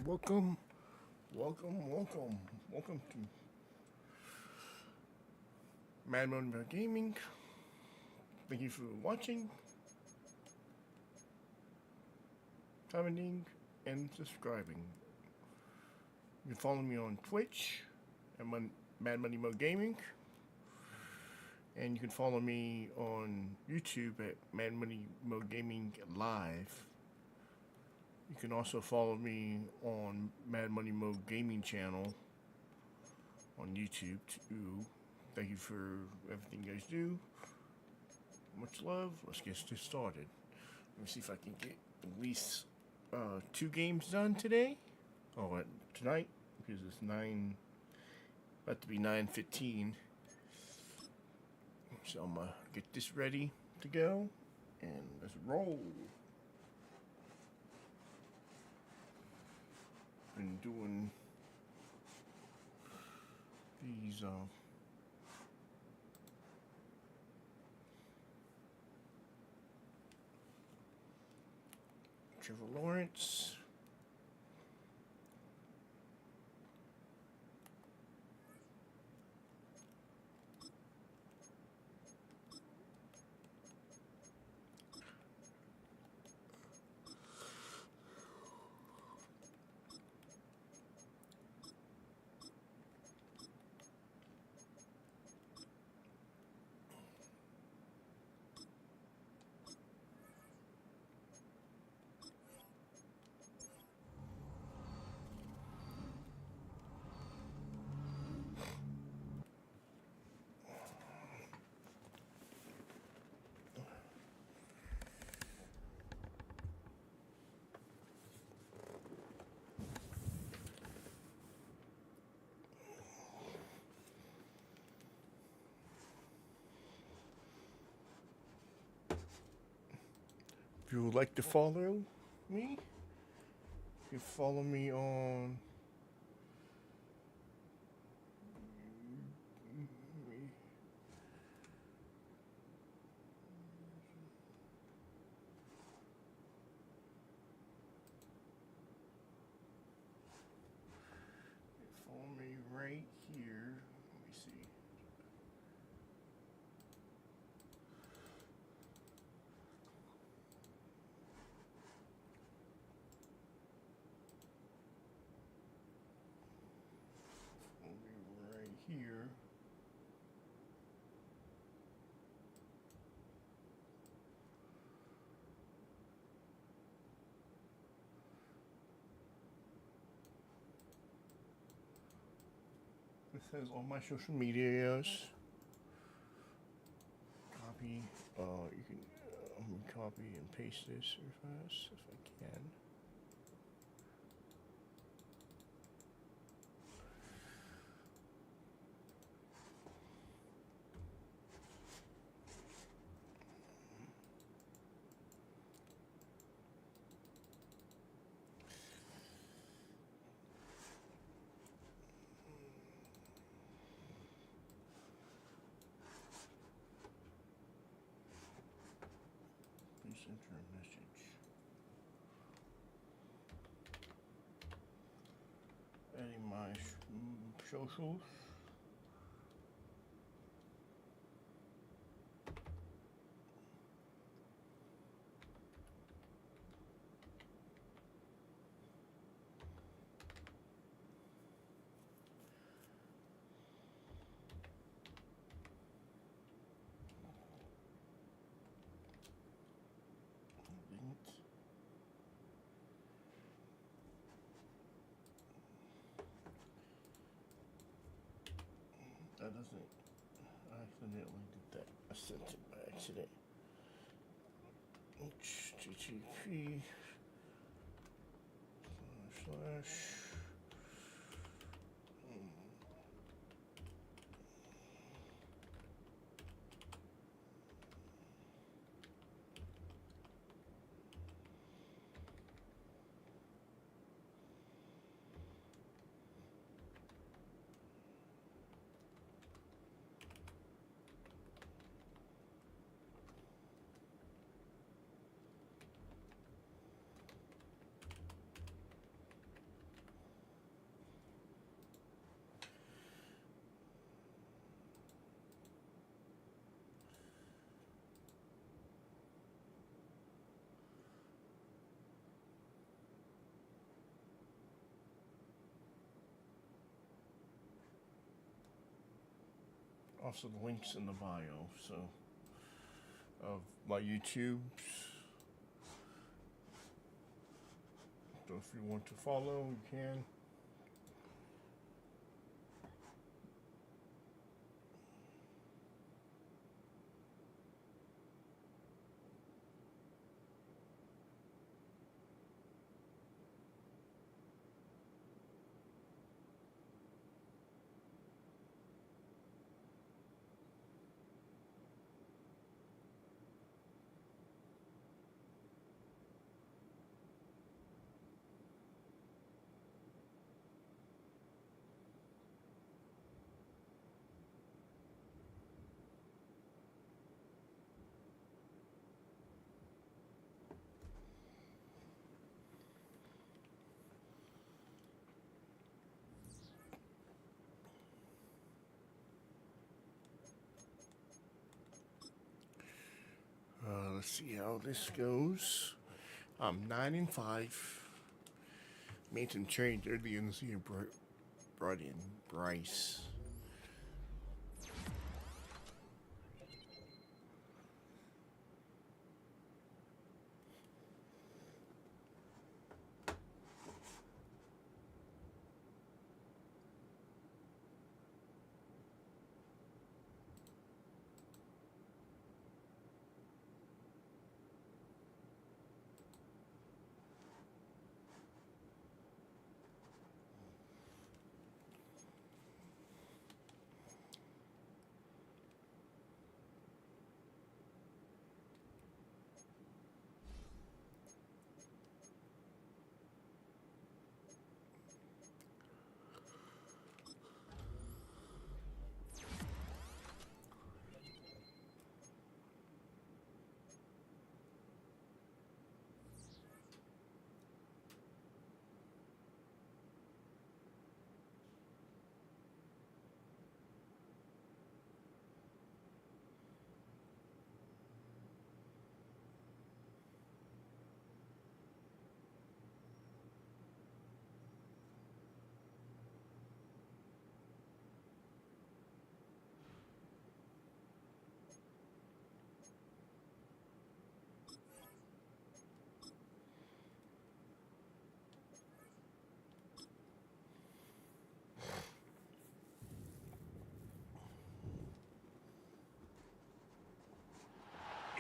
Welcome, welcome to Madden Gaming. Thank you for watching, commenting, and subscribing. You can follow me on Twitch at Mad Money Mo Gaming, and you can follow me on YouTube at Mad Money Mo Gaming Live. You can also follow me on Mad Money Mo Gaming channel on YouTube too. Thank you for everything you guys do. Much love. Let's get this started. Let me see if I can get at least 2 games done today. Oh, tonight because it's about to be 9:15. So I'm gonna get this ready to go and let's roll. Been doing these Trevor Lawrence, if you would like to follow me, you can follow me on right here. Let me see. Right here. This has all my social medias. Copy. You can copy and paste this real fast if I can. Please enter a message. Adding my socials. That doesn't. I accidentally did that. I sent it by accident. HTTP slash. Also, the links in the bio, so of my YouTubes. So if you want to follow, you can. Let's see how this goes. I'm 9-5. Made some trades earlier in the year. Brought in Bryce.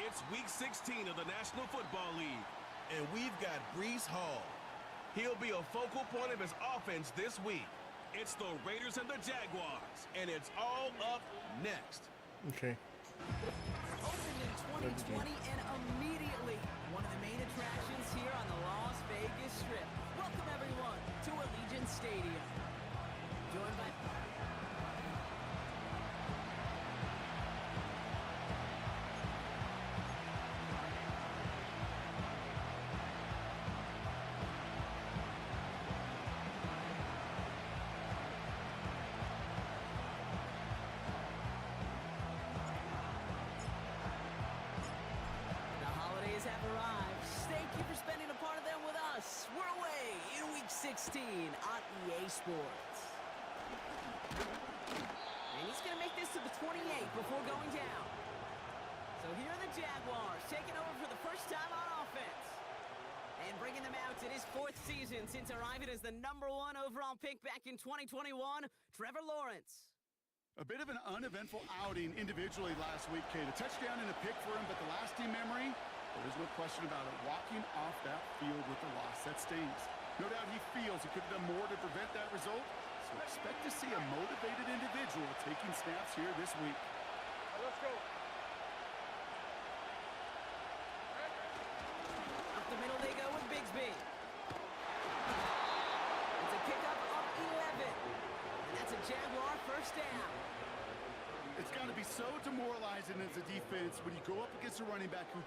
It's week 16 of the National Football League, and we've got Breece Hall. He'll be a focal point of his offense this week. It's the Raiders and the Jaguars, and it's all up next. Okay. Opened in 2020 and immediately one of the main attractions here on the Las Vegas Strip. Welcome everyone to Allegiant Stadium. Joined by have arrived. Thank you for spending a part of them with us. We're away in Week 16 on EA Sports. And he's going to make this to the 28 before going down. So here are the Jaguars taking over for the first time on offense. And bringing them out in his fourth season since arriving as the #1 overall pick back in 2021, Trevor Lawrence. A bit of an uneventful outing individually last week, Kate. A touchdown and a pick for him, but the lasting memory, well, there's no question about it. Walking off that field with the loss, that stings. No doubt he feels he could have done more to prevent that result, so expect to see a motivated individual taking snaps here this week. Let's go. Up the middle they go with Bigsby. It's a pickup of 11. And that's a Jaguar first down. It's got to be so demoralizing as a defense when you go up against a running back who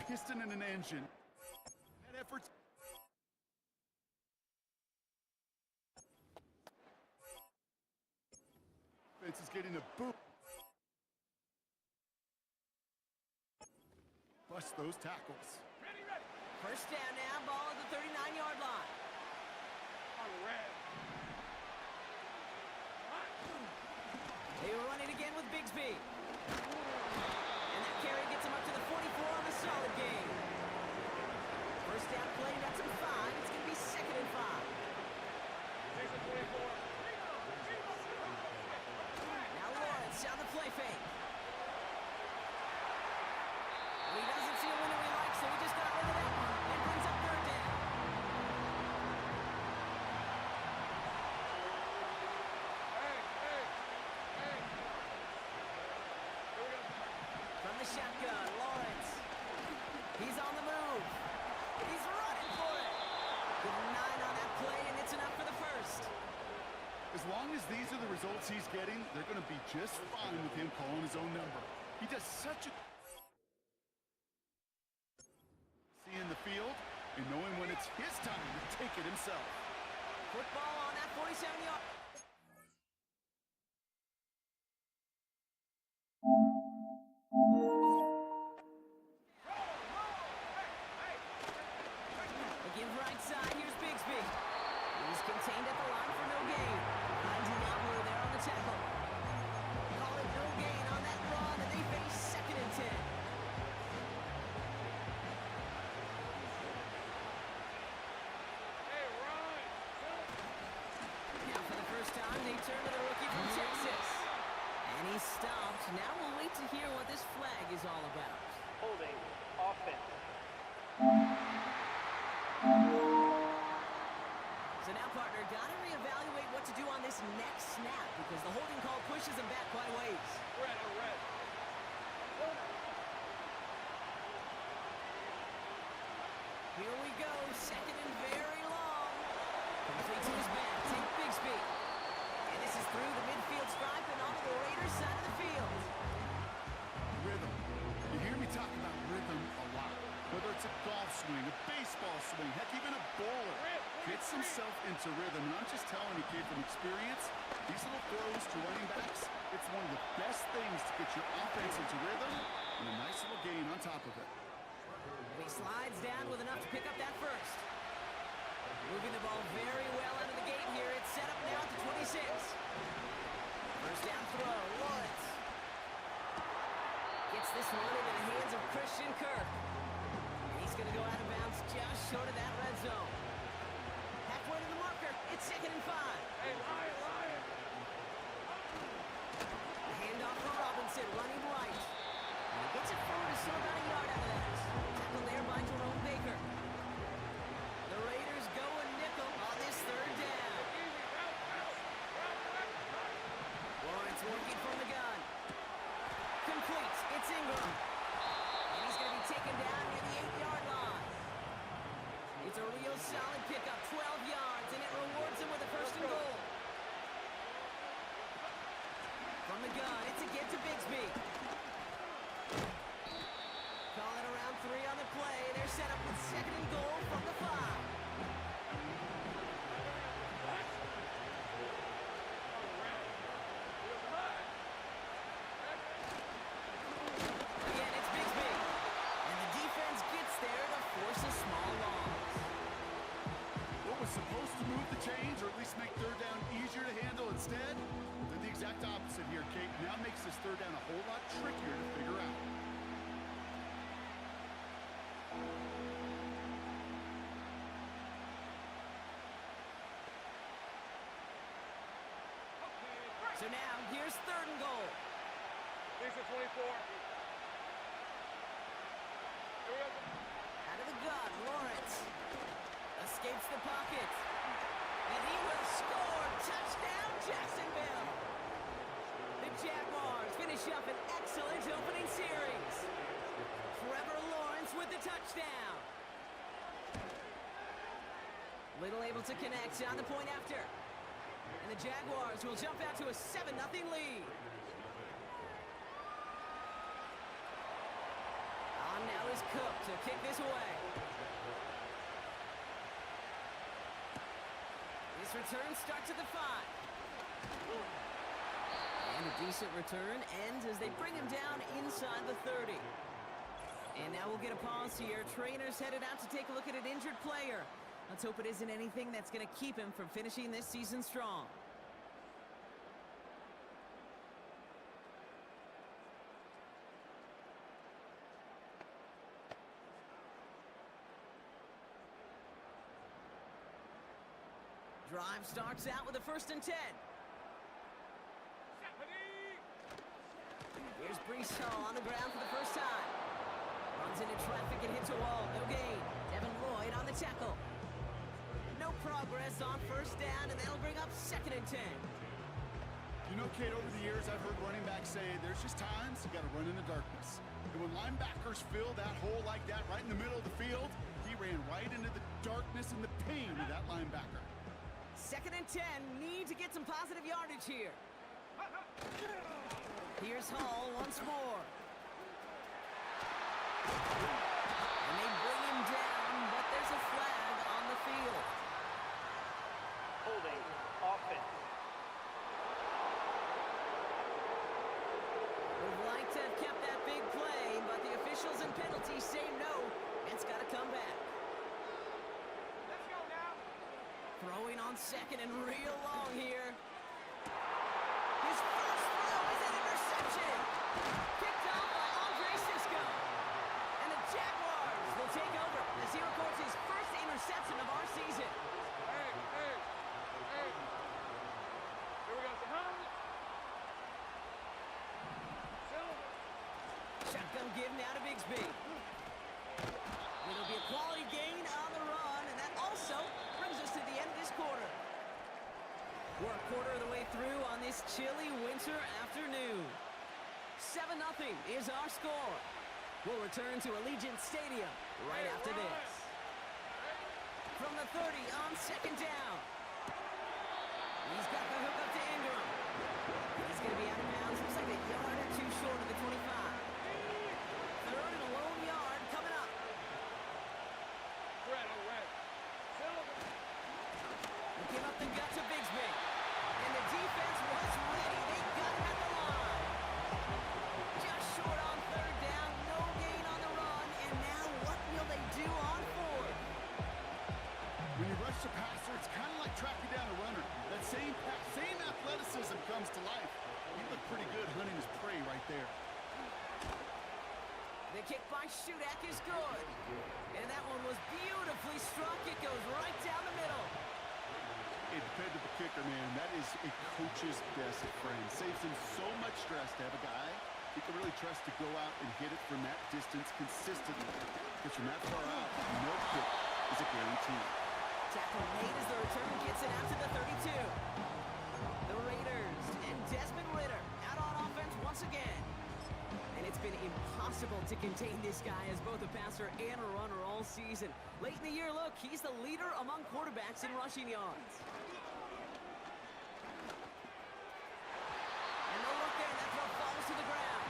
piston and an engine. That effort's Vince is getting a boot. Bust those tackles. First down now, ball at the 39-yard line. They run it again with Bigsby. And that carry gets him up to the 44 on the solid game. First down play, that's him 5. It's going to be 2nd and 5. Now Lawrence on the play fake. He doesn't see a window he likes, so he just got rid of that one and brings up 3rd down. From the shotgun, Lawrence. He's on the move. He's running for it. Give him 9 on that play, and it's enough for the first. As long as these are the results he's getting, they're going to be just fine with him calling his own number. He does such a... Seeing the field and knowing when it's his time to take it himself. Football on that 47-yard. Again, right side, here's Bigsby. He's contained at the line for no gain. Finds Lumber there on the tackle. Call it no gain on that run, and they face 2nd and 10. Now for the first time, they turn to the rookie from Texas. And he's stopped. Now we'll wait to hear what this flag is all about. Holding offense. So now, partner, got to reevaluate what to do on this next snap because the holding call pushes him back quite a ways. Red. Here we go, 2nd and very long. Complete to his back, take Bigsby. And this is through the midfield stripe and onto the Raiders side of the field. Rhythm. You hear me talk about rhythm a lot. Whether it's a golf swing, a baseball swing, heck, even a bowler. Gets himself into rhythm. And I'm just telling you, kid, from experience, these little throws to running backs, it's one of the best things to get your offense into rhythm and a nice little gain on top of it. He slides down with enough to pick up that first. Moving the ball very well out of the gate here. It's set up now at the 26. First down throw, Lawrence. Gets this one into the hands of Christian Kirk. And he's going to go out of bounds just short of that red zone. Halfway to the marker, it's 2nd and 5. Hey, Lion. The handoff for Robinson, running right. And he gets it forward to still about a yard out of that. Tackled there by Jerome Baker. The Raiders go a nickel on this 3rd down. Lawrence working from the gun. Complete. It's Ingram. And he's going to be taken down near the 8-yard line. It's a real solid pickup, 12 yards, and it rewards him with a 1st and goal. From the gun, it's a give to Bigsby. Call it around 3 on the play. They're set up with 2nd and goal from the 5. Again, it's Bigsby. And the defense gets there to force a small loss. What was supposed to move the chains or at least make 3rd down easier to handle instead did the exact opposite here, Kate. Now makes this 3rd down a whole lot trickier to figure out. So now, here's 3rd and goal. These are 24. Out of the gun, Lawrence. Escapes the pocket. And he will score. Touchdown, Jacksonville. The Jaguars finish up an excellent opening series. Trevor Lawrence with the touchdown. Little able to connect on the point after. And the Jaguars will jump out to a 7-0 lead. On now is Cooks. to kick this away. This return starts at the 5. And a decent return ends as they bring him down inside the 30. And now we'll get a pause here. Trainers headed out to take a look at an injured player. Let's hope it isn't anything that's going to keep him from finishing this season strong. Drive starts out with a 1st and 10. Here's Brees Hall on the ground for the first time. Runs into traffic and hits a wall. No gain. Devin Lloyd on the tackle. No progress on 1st down, and that'll bring up 2nd and 10. You know, Kate, over the years, I've heard running backs say there's just times you got to run in the darkness. And when linebackers fill that hole like that right in the middle of the field, he ran right into the darkness and the pain of that linebacker. 2nd and 10. Need to get some positive yardage here. Here's Hall once more. And they bring him down, but there's a flag on the field. Holding offense. Would like to have kept that big play, but the officials and penalties say no. It's got to come back. Let's go now. Throwing on 2nd and real long here. His first throw is an interception. Picked off by Andre Cisco. And the Jaguars will take over as he records his first interception of our season. Hey. Here we go. Shotgun give now to Bigsby. It'll be a quality gain on the run, and that also brings us to the end of this quarter. We're a quarter of the way through on this chilly winter afternoon. 7-0 is our score. We'll return to Allegiant Stadium right after this. From the 30 on 2nd down. He's got the hook up to Ingram. He's going to be out of bounds. Looks like a yard or two short of the 25. 3rd and a lone yard coming up. Red. They give up the gut to Bigsby. And the defense was ready. They got him at the line. Just short on 3rd down. No gain on the run. And now what will they do on 4th? When you rush the passer, it's kind of like tracking down a runner. That same athleticism comes to life. He looked pretty good hunting his prey right there. The kick by Shudak is good. And that one was beautifully struck. It goes right down the middle. A dependable kicker, man. That is a coach's best friend. Saves him so much stress to have a guy he can really trust to go out and hit it from that distance consistently. Because from that far out, no kick is a guarantee. Tackle made as the return gets it out to the 32. The Raiders and Desmond Ridder out on offense once again. And it's been impossible to contain this guy as both a passer and a runner all season. Late in the year, look, he's the leader among quarterbacks in rushing yards. And no look there, that throw falls to the ground.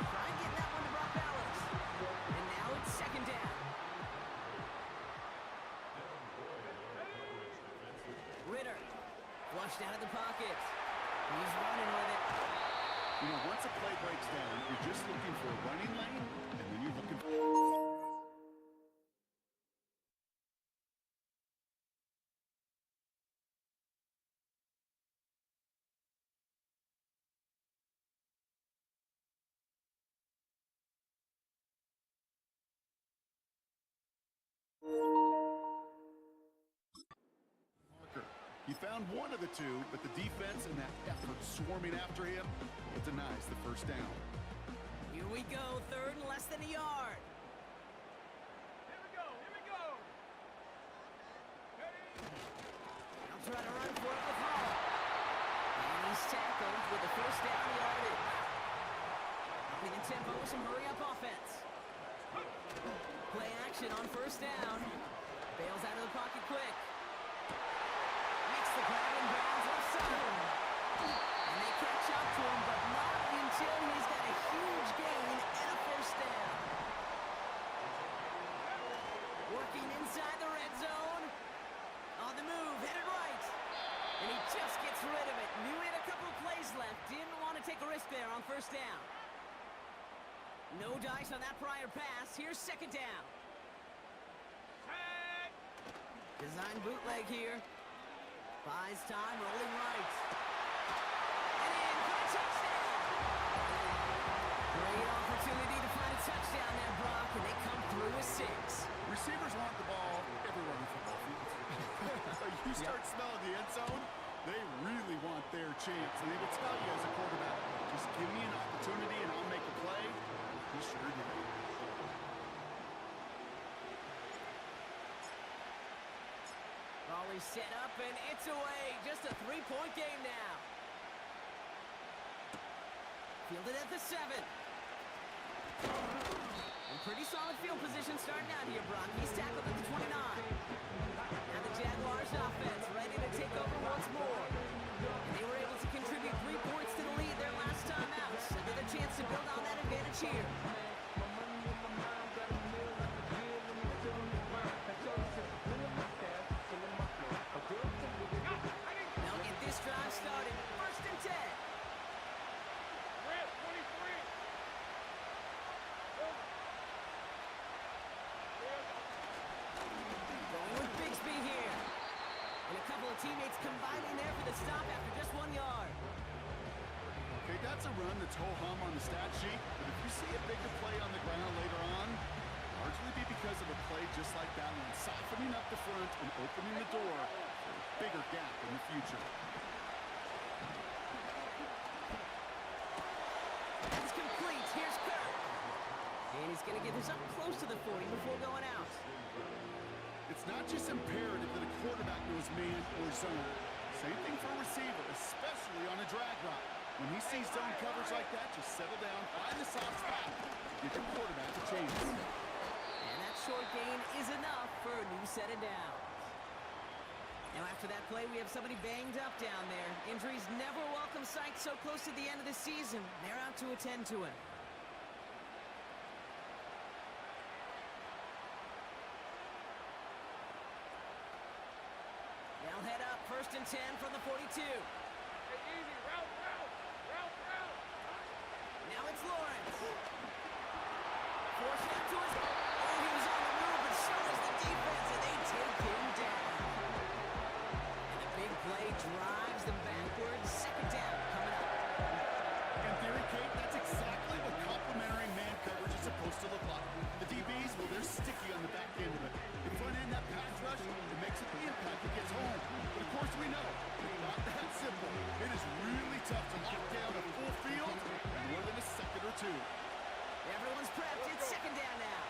Try and get that one to Brock Bowers. And now it's 2nd down. Ridder, flushed out of the pocket. He's running with it. You know, once a play breaks down, you're just looking for a running lane, and then you're looking for... He found one of the two, but the defense and that effort swarming after him, it denies the 1st down. Here we go, 3rd and less than a yard. Here we go. I'll try to run for it with Hall. And he's tackled with the 1st down yardage. Upping the tempo with some hurry-up offense. Play action on 1st down. Bails out of the pocket quick. Makes the grab and bounds left side. And they catch up to him, but not until he's got a huge gain and a 1st down. on first down. No dice on that prior pass. Here's second down. Design bootleg here. Buys time, rolling right. And in for a touchdown. Great opportunity to find a touchdown there, Brock, and they come through with 6. Receivers want the ball everywhere on the football field. You start smelling the end zone, they really want their chance. And they will tell you as a quarterback, just give me an opportunity and I'll make a play. He sure did. Raleigh set up, and it's away. Just a 3-point game now. Fielded at the 7. And pretty solid field position starting out here, Brock. He's tackled at the 29. Now the Jaguars offense ready to take over once more. And they were able to contribute 3 points to the lead their last time out. Another chance to build on that advantage here. Now get this drive started. First and 10. Red 23. Going with Bigsby here. And a couple of teammates combining there for the stop after just 1 yard. Okay, that's a run that's ho-hum on the stat sheet, but if you see a bigger play on the ground later on, largely be because of a play just like that one, softening up the front and opening the door for a bigger gap in the future. It's complete. Here's Kirk. And he's going to get this up close to the 40 before going out. It's not just imperative that a quarterback knows man or zone. Same thing for a receiver, especially on a drag route. When he sees zone coverage like that, just settle down, find the soft spot, give your quarterback a chance. And that short gain is enough for a new set of downs. Now after that play, we have somebody banged up down there. Injuries never a welcome sight so close to the end of the season. They're out to attend to him. They'll head up first and 10 from the 42. Hey, easy. Route. Now it's Lawrence. Forced out to his... Oh, he was on the move, but so was the defense, and they take him down. And the big play drives them backwards. Second down coming up. In theory, Kate, that's exactly what complementary man coverage is supposed to look like. The DBs, well, they're sticky on the back end of it. The front end, that pass rush, it makes it the impact that gets home. But of course we know, it's not that simple. It is really tough to lock down a full field in more than a second or two. Everyone's prepped. It's second down now.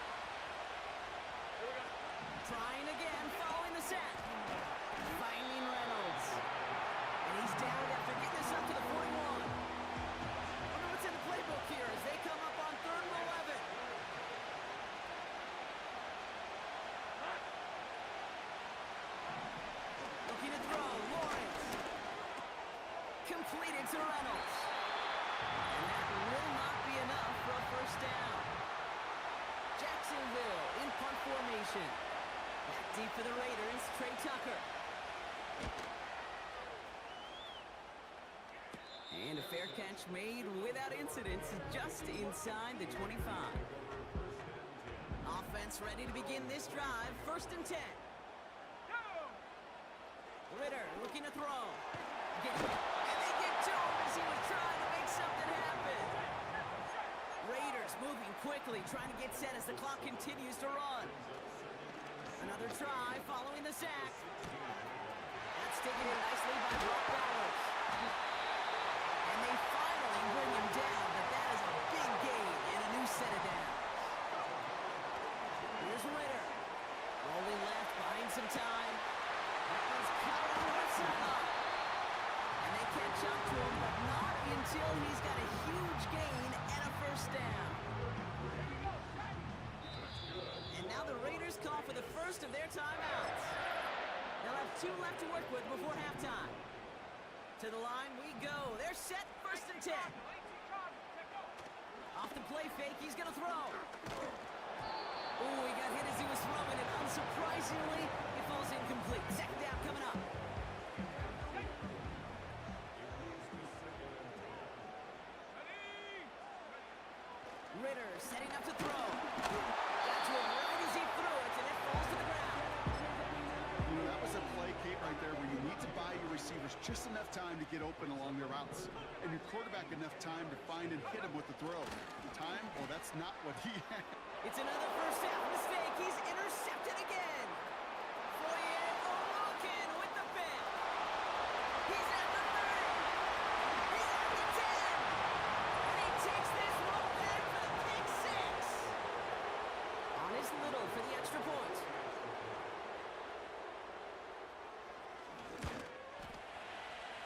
Trying again, following the sack. Finding Reynolds. And he's down after getting this up to the 41. Wonder what's in the playbook here as they come up on 3rd and 11. Looking to throw, Lawrence. Completed to Reynolds. And that will not be enough for a first down. Jacksonville in punt formation. Back deep for the Raiders, Trey Tucker. And a fair catch made without incidents just inside the 25. Offense ready to begin this drive. First and 10. Ritter looking to throw. And they get to him as he was trying to make something happen. Raiders moving quickly, trying to get set as the clock continues to run. Another try following the sack. That's taken in nicely by Brock Bowers. And they finally bring him down, but that is a big gain and a new set of downs. Here's Ritter. Rolling left, buying some time. That one's cut on the left sideline. And they catch up to him, but not until he's got a huge gain and a first down. And now the Raiders call for the first of their timeouts. They'll have 2 left to work with before halftime. To the line we go. They're set, first and 10. Off the play fake, he's going to throw. Oh, he got hit as he was throwing it. Unsurprisingly, it falls incomplete. Second down coming up. Ritter setting up to throw. Got to him right as he threw it, and it falls to the ground. You know, that was a play, Kate, right there, where you need to buy your receivers just enough time to get open along their routes, and your quarterback enough time to find and hit him with the throw. The time? Well, that's not what he had. It's another first half mistake. He's intercepted again. Foyer looking with the pick. He's at the 30. He's at the 10. And he takes this one back for the pick six. On his Little for the extra point.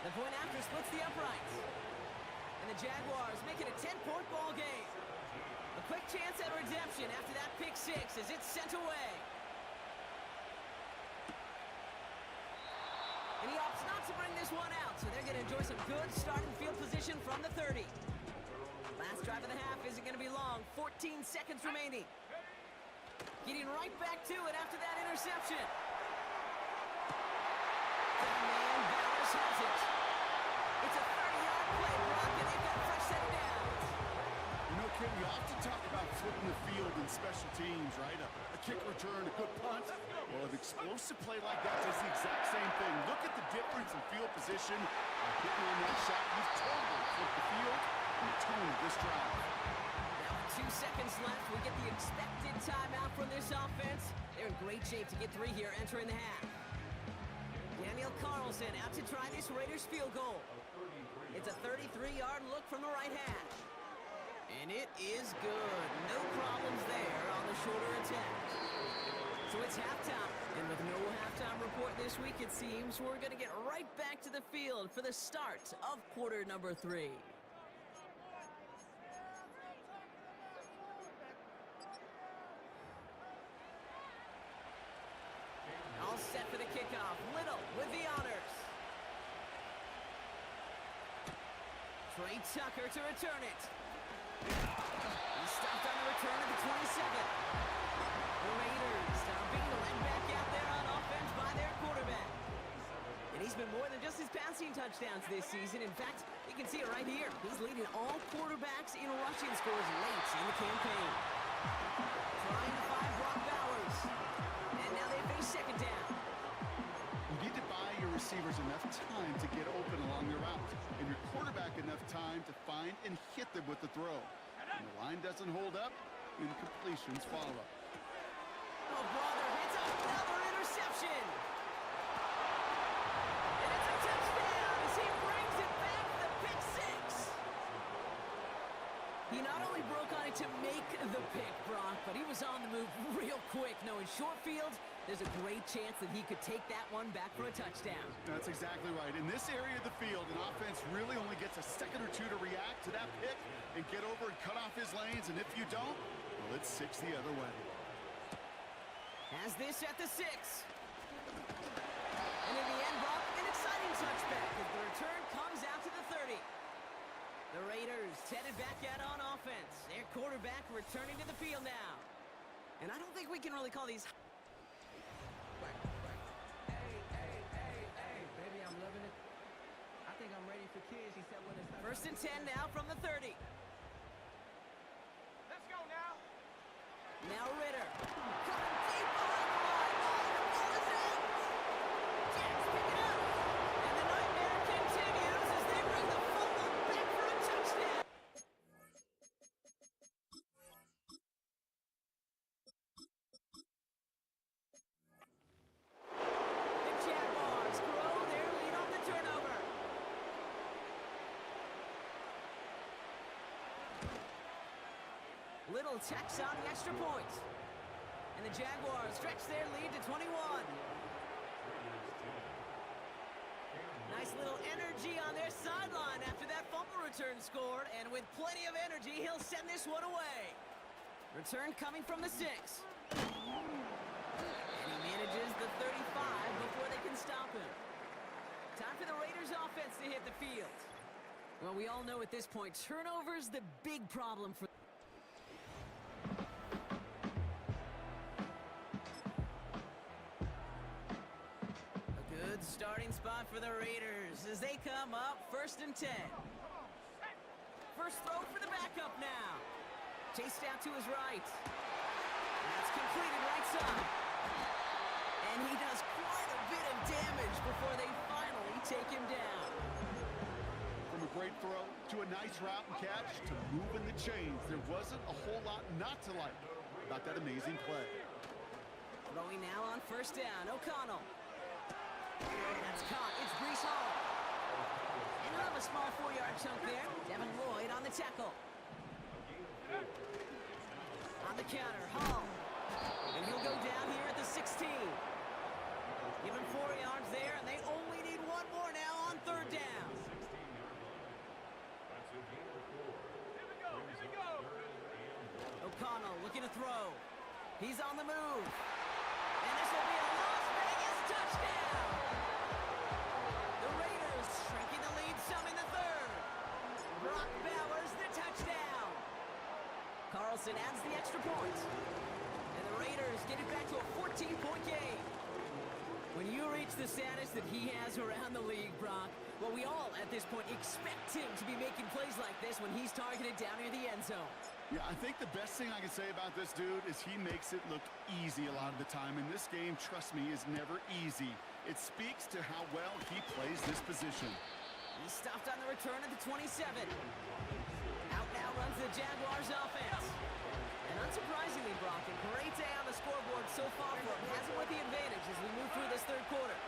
The point after splits the uprights. And the Jaguars make it a 10-point ball game. A quick chance at redemption after that pick six as it's sent away. And he opts not to bring this one out, so they're going to enjoy some good starting field position from the 30. Last drive of the half isn't going to be long. 14 seconds remaining. Getting right back to it after that interception. And Bowers has it. It's a 30-yard play, Brock, and they've got a fresh set of downs. You know, Kate, we often talk about flipping the field in special teams, right? A kick return, a good punt. Well, an explosive play like that does the exact same thing. Look at the difference in field position. Hitting on that shot, you've totally flipped the field and the tone of this drive. Now with 2 seconds left, we get the expected timeout from this offense. They're in great shape to get 3 here entering the half. Daniel Carlson out to try this Raiders field goal. It's a 33-yard look from the right hash. And it is good. No problems there on the shorter attempt. So it's halftime. And with no halftime report this week, it seems we're going to get right back to the field for the start of quarter number 3. All set for the kickoff. Little with the honors. Trey Tucker to return it. He's stopped on the return of the 22nd. The Raiders are being led back out there on offense by their quarterback. And he's been more than just his passing touchdowns this season. In fact, you can see it right here. He's leading all quarterbacks in rushing scores late in the campaign. Trying to find Brock Bowers. And now they face second down. You need to buy your receivers enough time to get open along their route, and your quarterback enough time to find and hit them with the throw. When the line doesn't hold up, incompletions follow. Oh, brother, it's another interception. And it's a touchdown as he brings it back for the pick six. He not only broke on it to make the pick, Brock, but he was on the move real quick. Knowing short field, there's a great chance that he could take that one back for a touchdown. That's exactly right. In this area of the field, an offense really only gets a second or two to react to that pick and get over and cut off his lanes. And if you don't, well, it's 6 the other way. Has this at the 6. And in the end, Brock, an exciting touchback as the return comes out to the 30. The Raiders headed back out on offense. Their quarterback returning to the field now. And I don't think we can really call these... Hey, baby, I'm loving it. I think I'm ready for kids. He said when it's time. 1st and 10 now from the 30. Let's go now. Now Ritter. Coming deep behind the line. Oh, the ball is out. Jets pick it up. And the nightmare continues as they bring the fumble back for a touchdown. The Jaguars grow their lead on the turnover. Little checks on the extra point. And the Jaguars stretch their lead to 21. Nice little energy on their sideline after that fumble return scored. And with plenty of energy, he'll send this one away. Return coming from the 6. And he manages the 35 before they can stop him. Time for the Raiders offense to hit the field. Well, we all know at this point, turnover's the big problem for... A good starting spot for the Raiders as they come up 1st and 10. First throw for the backup now. Chased out to his right. And that's completed right side. And he does quite a bit of damage before they finally take him down. From a great throw to a nice route and catch to moving the chains, there wasn't a whole lot not to like about that amazing play. Throwing now on first down, O'Connell. That's caught, it's Brees Hall. And he'll have a small 4-yard chunk there. Devin Lloyd on the tackle. On the counter, Hall. And he'll go down here at the 16. Give him 4 yards there, and they only need one more now on third down. Here we go. O'Connell looking to throw. He's on the move. And this will be a Las Vegas touchdown. The Raiders shrinking the lead some in the third. Brock Bowers the touchdown. Carlson adds the extra point. And the Raiders get it back to a 14-point game. When you reach the status that he has around the league, Brock, well, we all at this point expect him to be making plays like this when he's targeted down near the end zone. Yeah, I think the best thing I can say about this dude is he makes it look easy a lot of the time. And this game, trust me, is never easy. It speaks to how well he plays this position. He's stopped on the return at the 27. Out now runs the Jaguars offense. And unsurprisingly, Brock, a great day on the scoreboard so far for him. Hasn't won the advantage as we move through this third quarter.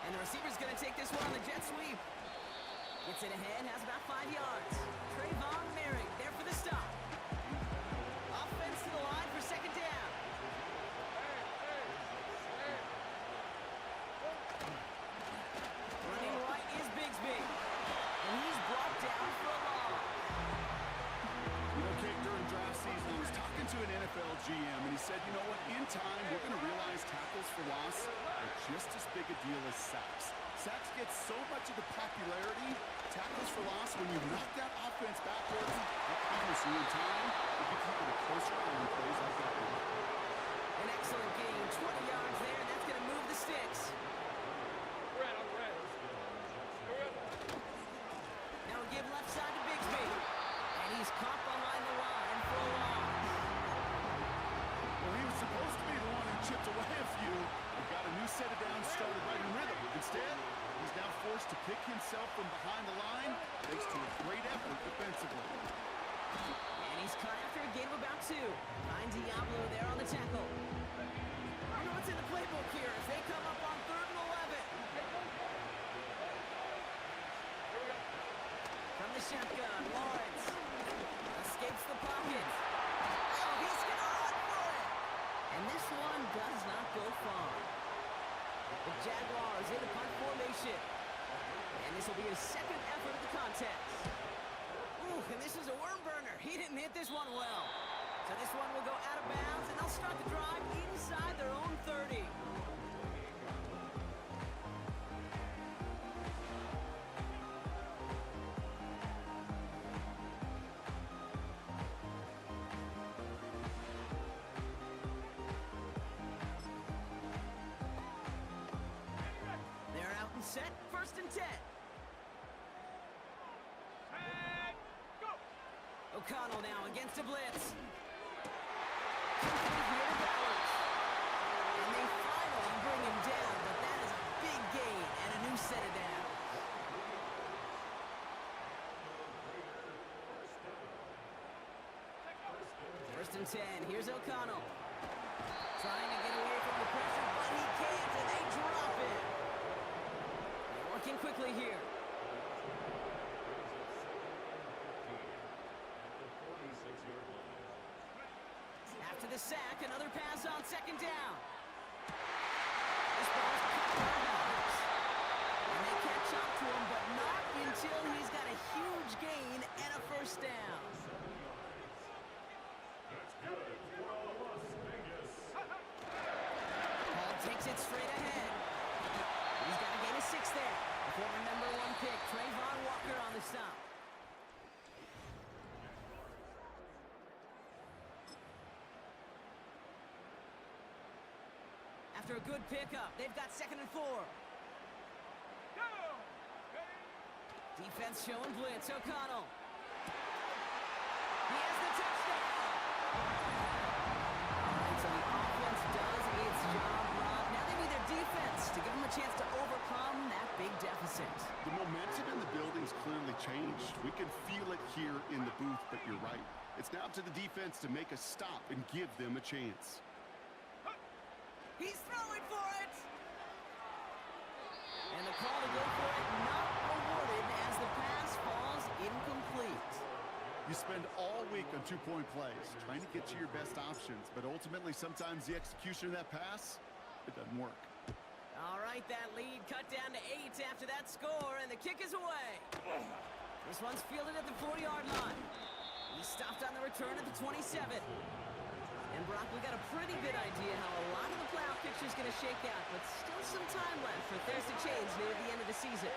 And the receiver's going to take this one on the jet sweep. Gets it ahead, has about 5 yards. Trayvon Merrick there for the stop. Offense to the line for second down. Running right is Bigsby. And he's brought down for a loss. You know, Kate, during draft season, I was talking to an NFL GM, and he said, you know what, in time, we're going to realize tackles for loss are just as big a deal as sacks. Sacks get so much of the popularity. Tackles for loss, when you knock that offense backwards, I promise you, in time, you'll be keeping a closer eye on plays like that one. An excellent gain, 20 yards there, and that's going to move the sticks. Red, I'm red. Hurry up. Now we give left side to Bigsby. And he's caught behind the line for a loss. Well, he was supposed to be the one who chipped away a few. He got a new set of downs started right in rhythm. Instead, he's now forced to pick himself from behind the line, thanks to a great effort defensively. And he's caught after a gain of about 2. Ryan Diablo there on the tackle. You know what's in the playbook here as they come up on 3rd and 11. From the shotgun, Lawrence escapes the pocket. Oh, he's going to run for it. And this one does not go far. The Jaguars in the punt formation. And this will be his second effort of the contest. Ooh, and this is a worm burner. He didn't hit this one well. So this one will go out of bounds, and they'll start the drive inside their own 30. They're out and set, 1st and 10. And go. O'Connell now against a blitz. Complete here to Bowers. And they finally bring him down, but that is a big gain and a new set of downs. First and 10, here's O'Connell. Trying to get away from the pressure, but he can't, and they drop it. They're working quickly here. After the sack, another pass on 2nd down. This ball's caught by Bowers. And they catch up to him, but not until he's got a huge gain and a 1st down. Paul takes it straight ahead. He's got a gain of 6 there. The former #1 pick, Trayvon Walker on the stop. After a good pickup, they've got 2nd and 4. Go. Ready. Defense showing blitz. O'Connell. He has the touchdown. All right, so the offense does its job, Rob. Now they need their defense to give them a chance to overcome that big deficit. The momentum in the building's clearly changed. We can feel it here in the booth, but you're right. It's now up to the defense to make a stop and give them a chance. He's throwing for it. And the call to go for it not awarded as the pass falls incomplete. You spend all week on two-point plays, trying to get to your best options, but ultimately sometimes the execution of that pass, it doesn't work. All right, that lead cut down to 8 after that score, and the kick is away. This one's fielded at the 40-yard line. He stopped on the return at the 27. And Brock, we got a pretty good idea how a lot of the playoff picture is going to shake out, but still some time left for things to change near the end of the season.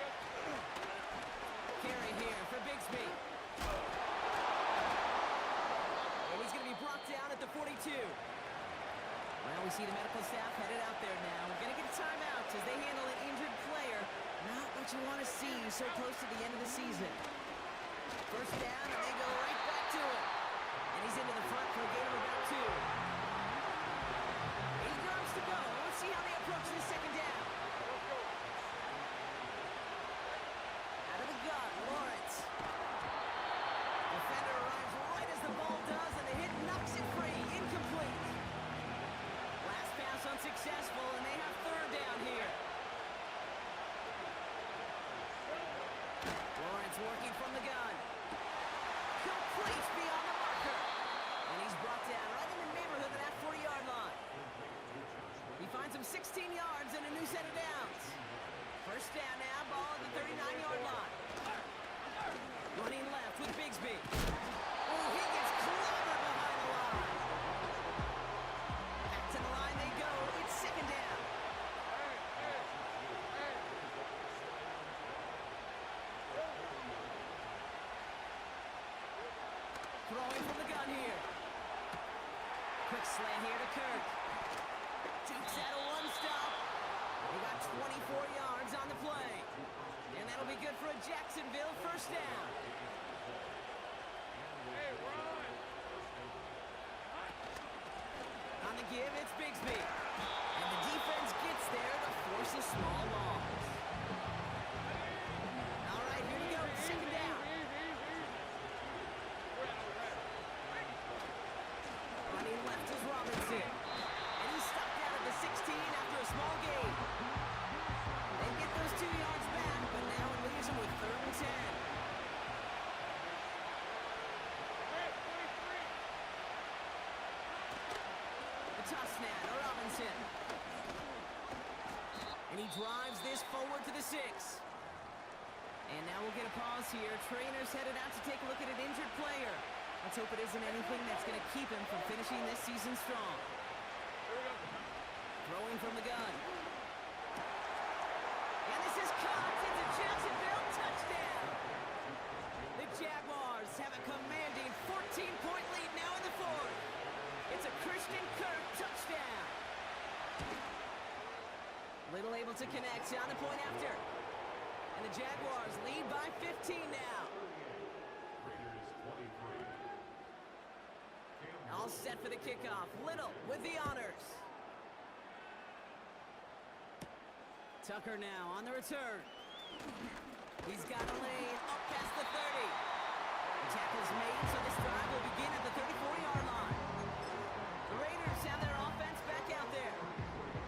Carry here for Bigsby. And he's going to be brought down at the 42. Well, we see the medical staff headed out there now. We're going to get a timeout as they handle an injured player. Not what you want to see so close to the end of the season. First down, and they go right back to it. And he's into the front for a gain of about 2. 8 yards to go. Let's see how they approach this second down. Out of the gun, Lawrence. Defender arrives right as the ball does, and the hit knocks it free. Incomplete. Last pass unsuccessful, and they have third down here. Lawrence working from the gun. Complete beyond the marker. And he's brought down right in the neighborhood of that 40-yard line. He finds him 16 yards and a new set of downs. First down now, ball at the 39-yard line. Running left with Bigsby. Oh, he gets clobbered behind the line. Back to the line they go. It's second down. Throwing from the gun here. Quick slant here to Kirk. Dukes out a one-stop. They got 24 yards on the play. And that'll be good for a Jacksonville first down. Hey, Ron. On the give, it's Bigsby. And the defense gets there to force a small loss. All right, here we go. Second down. Running left is Robinson. And he's stopped out at the 16 after a small gain. They get those 2 yards back, but now it leaves them with third and 10. The toss snap to Robinson. And he drives this forward to the 6. And now we'll get a pause here. Trainer's headed out to take a look at an injured player. Let's hope it isn't anything that's going to keep him from finishing this season strong. Throwing from the gun. And this is caught. It's a Jacksonville touchdown. The Jaguars have a commanding 14-point lead now in the fourth. It's a Christian Kirk touchdown. Little able to connect on the point after. And the Jaguars lead by 15 now. All set for the kickoff. Little with the honors. Tucker now on the return. He's got a lane up past the 30. Tackle's made, so this drive will begin at the 34-yard line. The Raiders have their offense back out there.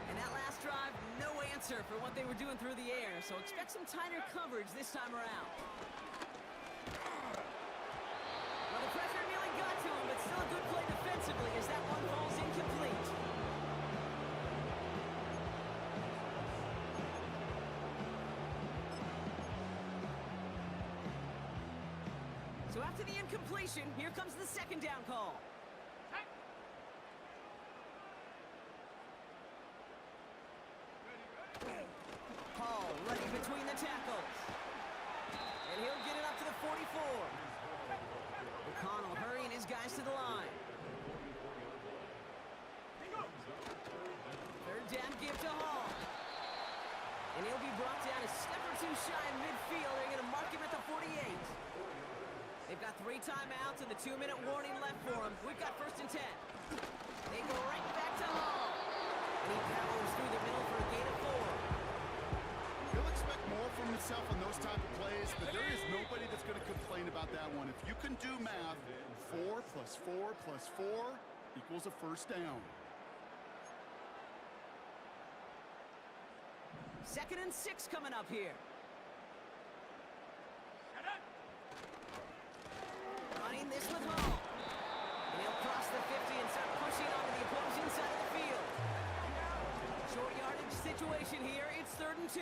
And that last drive, no answer for what they were doing through the air, so expect some tighter coverage this time around. Well, the pressure nearly got to him, but still a good play defensively as that one falls incomplete. So after the incompletion, here comes the second down call. Hall running between the tackles. And he'll get it up to the 44. O'Connell hurrying his guys to the line. Third down give to Hall. And he'll be brought down a step or two shy in midfield. They're going to mark him at the 48. They've got 3 timeouts and the 2-minute warning left for them. We've got 1st and 10. They go right back to Hall. And he powers through the middle for a gain of 4. He'll expect more from himself on those type of plays, but there is nobody that's going to complain about that one. If you can do math, 4 plus 4 plus 4 equals a 1st down. 2nd and 6 coming up here. Running this with Hall. And he'll cross the 50 and start pushing onto the opposing side of the field. Short yardage situation here. It's 3rd and 2.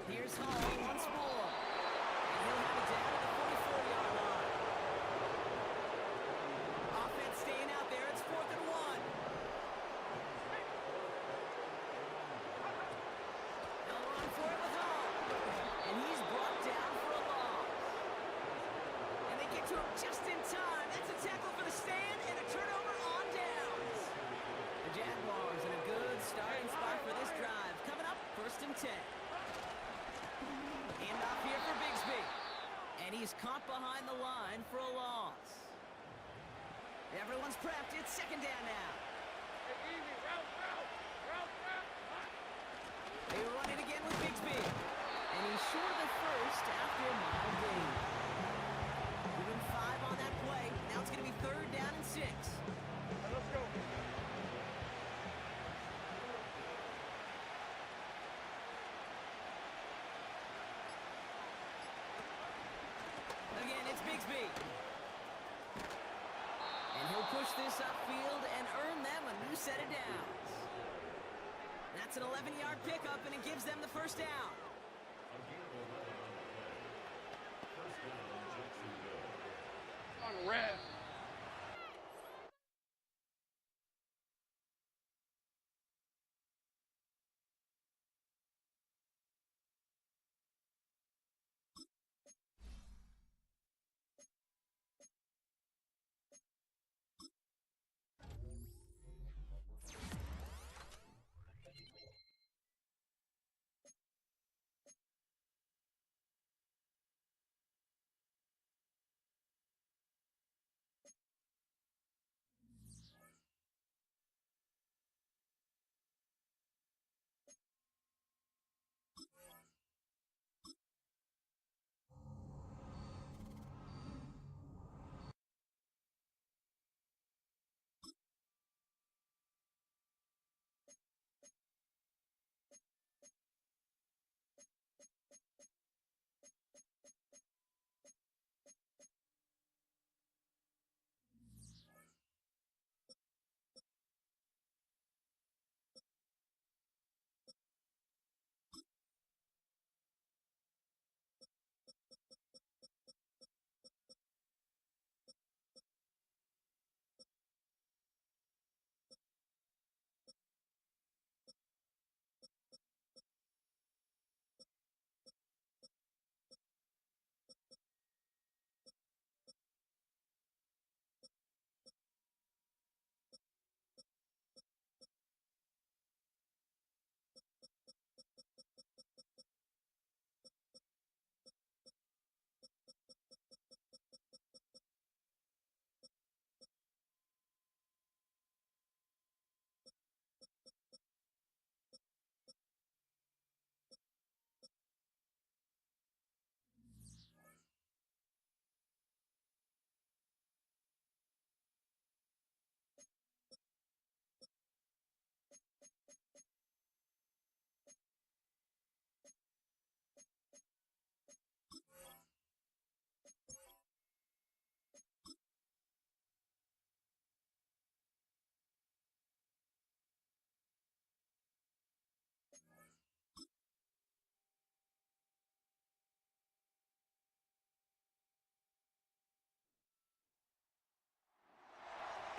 Here's Hall once more. And he'll have it down at the 44-yard line. Offense staying out there. It's 4th and 1. They'll run for it with Hall. And he's brought down for a loss. And they get to him just in time. That's a tackle for the stand and a turnover on downs. The Jaguars in a good starting spot for this drive. Coming up, 1st and 10. Handoff here for Bigsby. And he's caught behind the line for a loss. Everyone's prepped. It's 2nd down now. Easy, route. They run it again with Bigsby. And he's short of the 1st after a mile gain. Give him 5 on that play. Now it's going to be 3rd down and 6. Let's go. Again, it's Bigsby. And he'll push this upfield and earn them a new set of downs. That's an 11-yard pickup, and it gives them the 1st down. On red.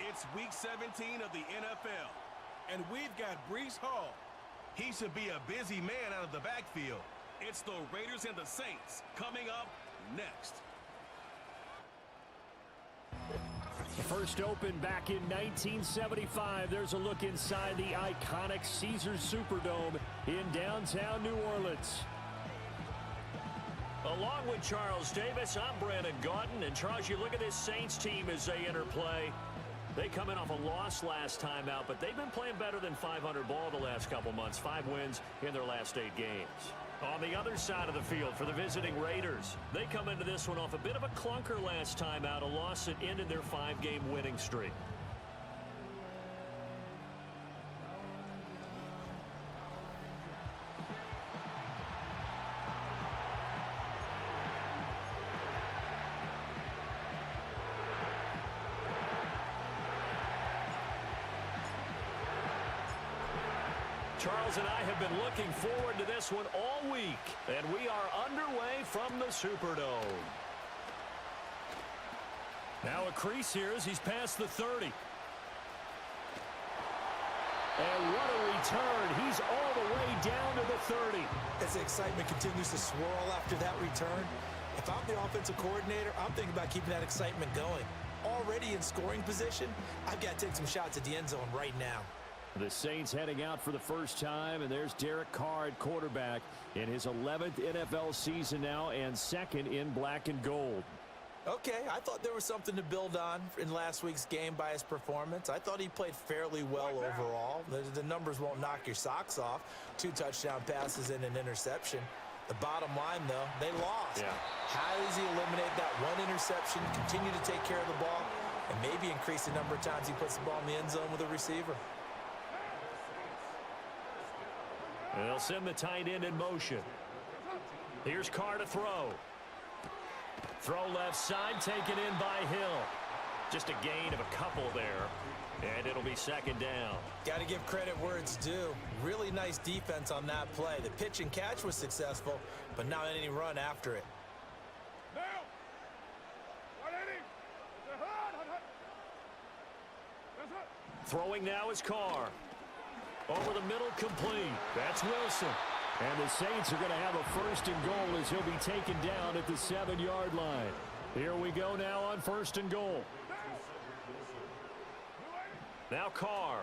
It's week 17 of the NFL, and we've got Brees Hall. He should be a busy man out of the backfield. It's the Raiders and the Saints coming up next. First opened back in 1975. There's a look inside the iconic Caesars Superdome in downtown New Orleans. A along with Charles Davis, I'm Brandon Gaudin. And Charles, you look at this Saints team as they enter play. They come in off a loss last time out, but they've been playing better than 500 ball the last couple months. 5 wins in their last 8 games. On the other side of the field for the visiting Raiders, they come into this one off a bit of a clunker last time out, a loss that ended their 5-game winning streak. Charles and I have been looking forward to this one all week, and we are underway from the Superdome. Now a crease here as he's past the 30. And what a return. He's all the way down to the 30. As the excitement continues to swirl after that return, if I'm the offensive coordinator, I'm thinking about keeping that excitement going. Already in scoring position, I've got to take some shots at the end zone right now. The Saints heading out for the first time, and there's Derek Carr at quarterback in his 11th NFL season now and second in black and gold. Okay, I thought there was something to build on in last week's game by his performance. I thought he played fairly well overall. The numbers won't knock your socks off. 2 touchdown passes and an interception. The bottom line, though, they lost. Yeah. How does he eliminate that 1 interception, continue to take care of the ball, and maybe increase the number of times he puts the ball in the end zone with a receiver? They'll send the tight end in motion. Here's Carr to throw. Throw left side, taken in by Hill. Just a gain of a couple there, and it'll be second down. Got to give credit where it's due. Really nice defense on that play. The pitch and catch was successful, but not any run after it. Throwing now is Carr. Over the middle, complete. That's Wilson. And the Saints are going to have a first and goal as he'll be taken down at the 7-yard line. Here we go now on first and goal. Now Carr.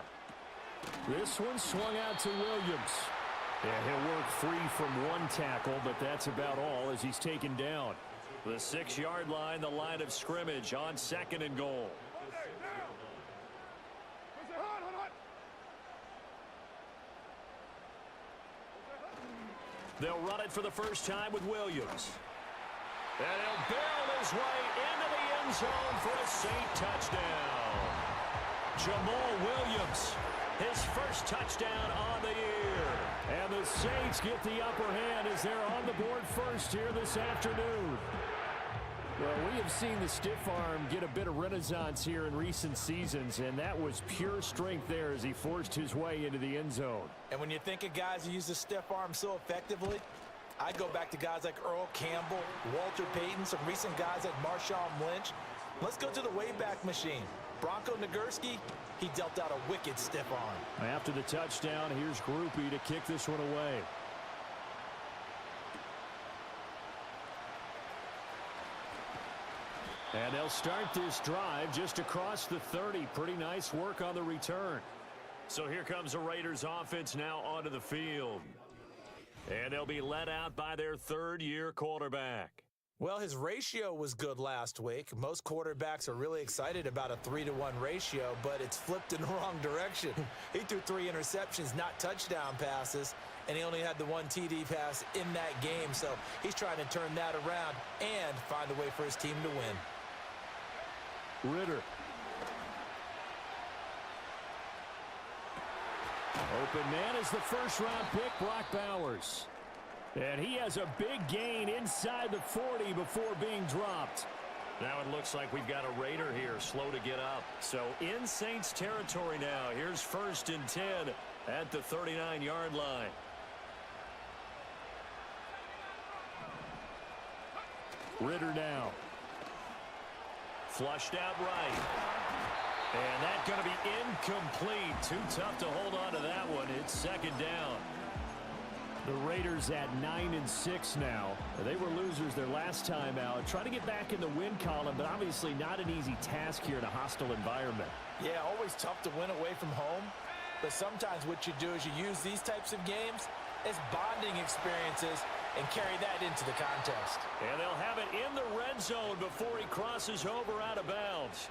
This one swung out to Williams. And he'll work free from 1 tackle, but that's about all as he's taken down. The 6-yard line, the line of scrimmage on second and goal. They'll run it for the first time with Williams. And he'll barrel his way into the end zone for a Saint touchdown. Jamal Williams, his first touchdown on the year. And the Saints get the upper hand as they're on the board first here this afternoon. Well, we have seen the stiff arm get a bit of renaissance here in recent seasons, and that was pure strength there as he forced his way into the end zone. And when you think of guys who use the stiff arm so effectively, I go back to guys like Earl Campbell, Walter Payton, some recent guys like Marshawn Lynch. Let's go to the Wayback Machine. Bronco Nagurski, he dealt out a wicked stiff arm. After the touchdown, here's Groupie to kick this one away. And they'll start this drive just across the 30. Pretty nice work on the return. So here comes the Raiders offense now onto the field. And they'll be led out by their 3rd-year quarterback. Well, his ratio was good last week. Most quarterbacks are really excited about a 3-to-1 ratio, but it's flipped in the wrong direction. He threw 3 interceptions, not touchdown passes, and he only had the 1 TD pass in that game. So he's trying to turn that around and find a way for his team to win. Ritter. Open man is the first-round pick, Brock Bowers. And he has a big gain inside the 40 before being dropped. Now it looks like we've got a Raider here, slow to get up. So in Saints territory now. Here's 1st and 10 at the 39-yard line. Ritter now. Flushed out right. And that's going to be incomplete. Too tough to hold on to that one. It's second down. The Raiders at 9-6 now. They were losers their last time out. Trying to get back in the win column, but obviously not an easy task here in a hostile environment. Yeah, always tough to win away from home. But sometimes what you do is you use these types of games as bonding experiences and carry that into the contest. And they'll have it in the red zone before he crosses over out of bounds.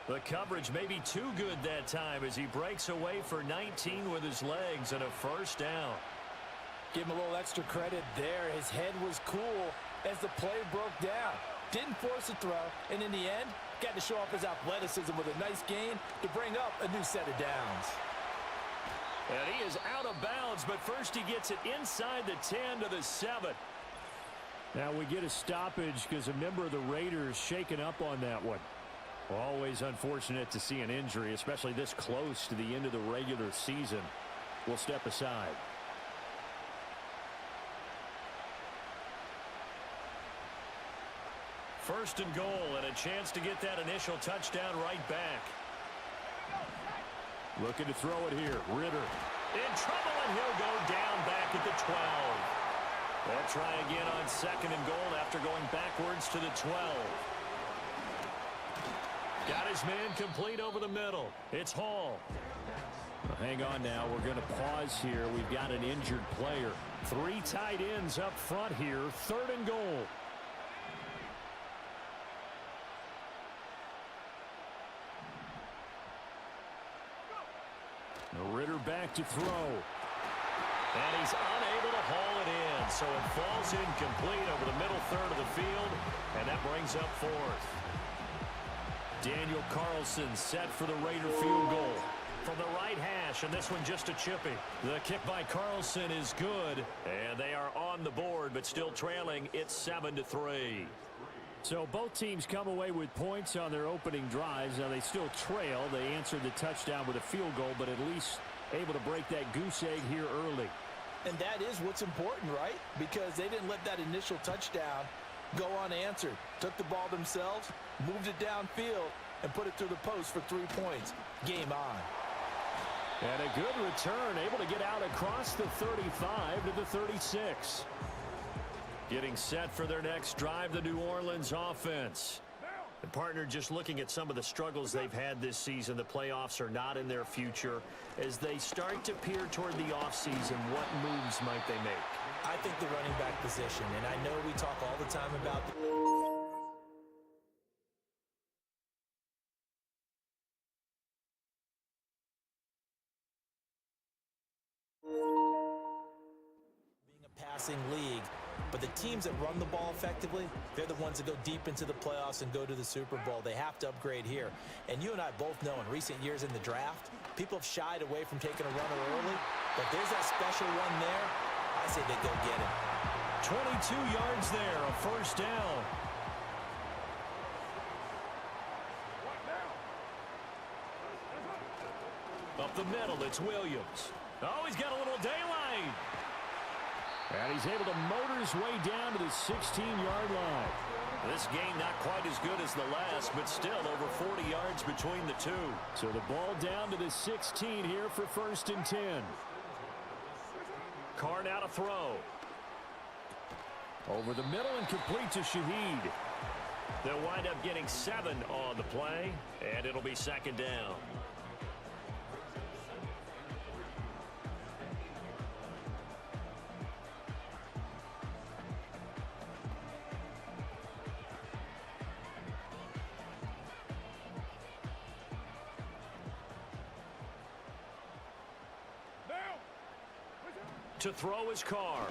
The coverage may be too good that time as he breaks away for 19 with his legs and a first down. Give him a little extra credit there. His head was cool as the play broke down. Didn't force a throw, and in the end, got to show off his athleticism with a nice gain to bring up a new set of downs. And he is out of bounds, but first he gets it inside the 10 to the 7. Now we get a stoppage because a member of the Raiders shaken up on that one. Always unfortunate to see an injury, especially this close to the end of the regular season. We'll step aside. First and goal, and a chance to get that initial touchdown right back. Looking to throw it here. Ritter in trouble, and he'll go down back at the 12. They'll try again on second and goal after going backwards to the 12. Got his man complete over the middle. It's Hall. Well, hang on now. We're going to pause here. We've got an injured player. 3 tight ends up front here. Third and goal. Ritter back to throw. And he's unable to haul it in. So it falls incomplete over the middle third of the field. And that brings up fourth. Daniel Carlson set for the Raider field goal. From the right hash, and this one just a chippy. The kick by Carlson is good. And they are on the board, but still trailing. It's 7-3. So both teams come away with points on their opening drives. Now they still trail. They answered the touchdown with a field goal, but at least able to break that goose egg here early. And that is what's important, right? Because they didn't let that initial touchdown go unanswered. Took the ball themselves, moved it downfield, and put it through the post for 3 points. Game on. And a good return, able to get out across the 35 to the 36. Getting set for their next drive, the New Orleans offense. And partner, just looking at some of the struggles they've had this season, the playoffs are not in their future. As they start to peer toward the offseason, what moves might they make? I think the running back position, and I know we talk all the time about being a passing league. But the teams that run the ball effectively, they're the ones that go deep into the playoffs and go to the Super Bowl. They have to upgrade here. And you and I both know in recent years in the draft, people have shied away from taking a runner early. But there's that special one there. I say they go get it. 22 yards there, a first down. Up the middle, it's Williams. Oh, he's got a little daylight. And he's able to motor his way down to the 16-yard line. This game not quite as good as the last, but still over 40 yards between the two. So the ball down to the 16 here for first and 10. Carr now to throw. Over the middle and complete to Shaheed. They'll wind up getting 7 on the play, and it'll be second down. To throw his Carr.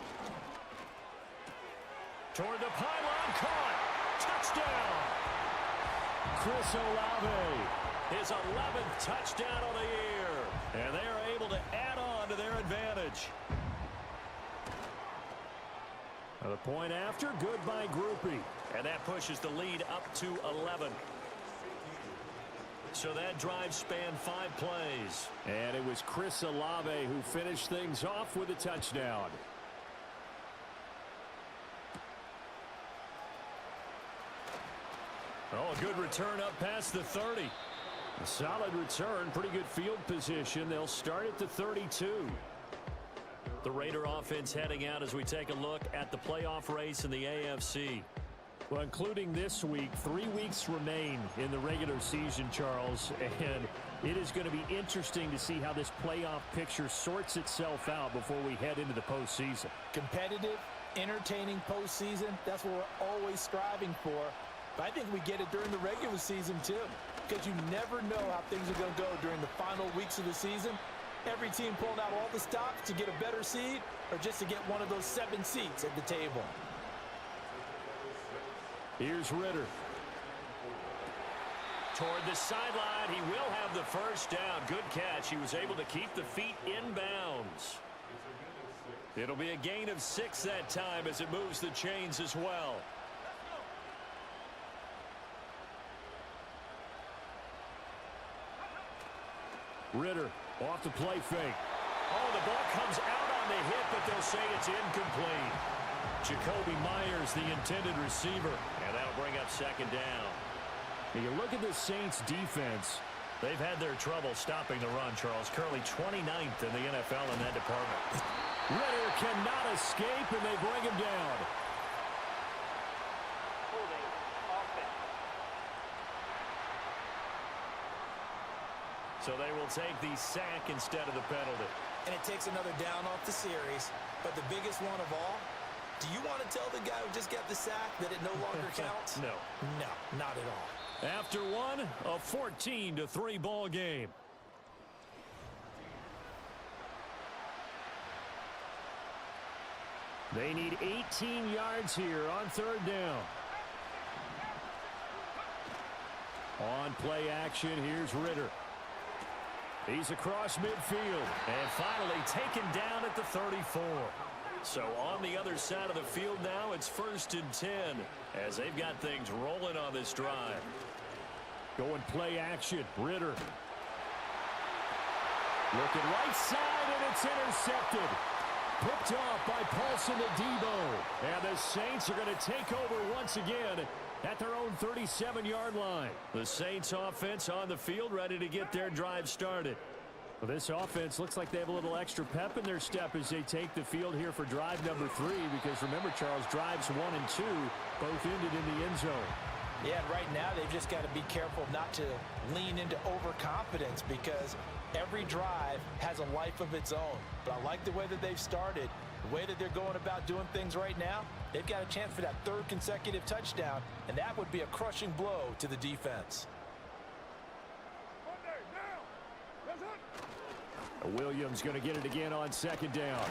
Toward the pylon, caught. Touchdown. Chris Olave. His 11th touchdown of the year. And they are able to add on to their advantage. The point after, good by Groupie. And that pushes the lead up to 11. So that drive spanned 5 plays. And it was Chris Olave who finished things off with a touchdown. Oh, a good return up past the 30. A solid return, pretty good field position. They'll start at the 32. The Raider offense heading out as we take a look at the playoff race in the AFC. Well, including this week, 3 weeks remain in the regular season, Charles, and it is going to be interesting to see how this playoff picture sorts itself out before we head into the postseason. Competitive, entertaining postseason. That's what we're always striving for. But I think we get it during the regular season, too, because you never know how things are going to go during the final weeks of the season. Every team pulling out all the stops to get a better seed or just to get one of those 7 seats at the table. Here's Ritter. Toward the sideline, he will have the first down. Good catch. He was able to keep the feet in bounds. It'll be a gain of 6 that time as it moves the chains as well. Ritter off the play fake. Oh, the ball comes out on the hit, but they'll say it's incomplete. Jacoby Myers, the intended receiver, and that'll bring up second down. Now you look at the Saints defense. They've had their trouble stopping the run, Charles. Currently 29th in the NFL in that department. Ritter cannot escape, and they bring him down. So they will take the sack instead of the penalty. And it takes another down off the series. But the biggest one of all, do you want to tell the guy who just got the sack that it no longer counts? No. No, not at all. After one, a 14-3 ball game. They need 18 yards here on third down. On play action, here's Ritter. He's across midfield and finally taken down at the 34. So on the other side of the field now, it's 1st and 10 as they've got things rolling on this drive. Going play action, Ritter. Looking right side, and it's intercepted. Picked off by Paulson Adebo. And the Saints are going to take over once again at their own 37-yard line. The Saints offense on the field ready to get their drive started. Well, this offense looks like they have a little extra pep in their step as they take the field here for drive number 3, because remember, Charles, drives 1 and 2 both ended in the end zone. Yeah, right now they've just got to be careful not to lean into overconfidence, because every drive has a life of its own. But I like the way that they've started, the way that they're going about doing things right now. They've got a chance for that 3rd consecutive touchdown, and that would be a crushing blow to the defense. Williams going to get it again on 2nd down.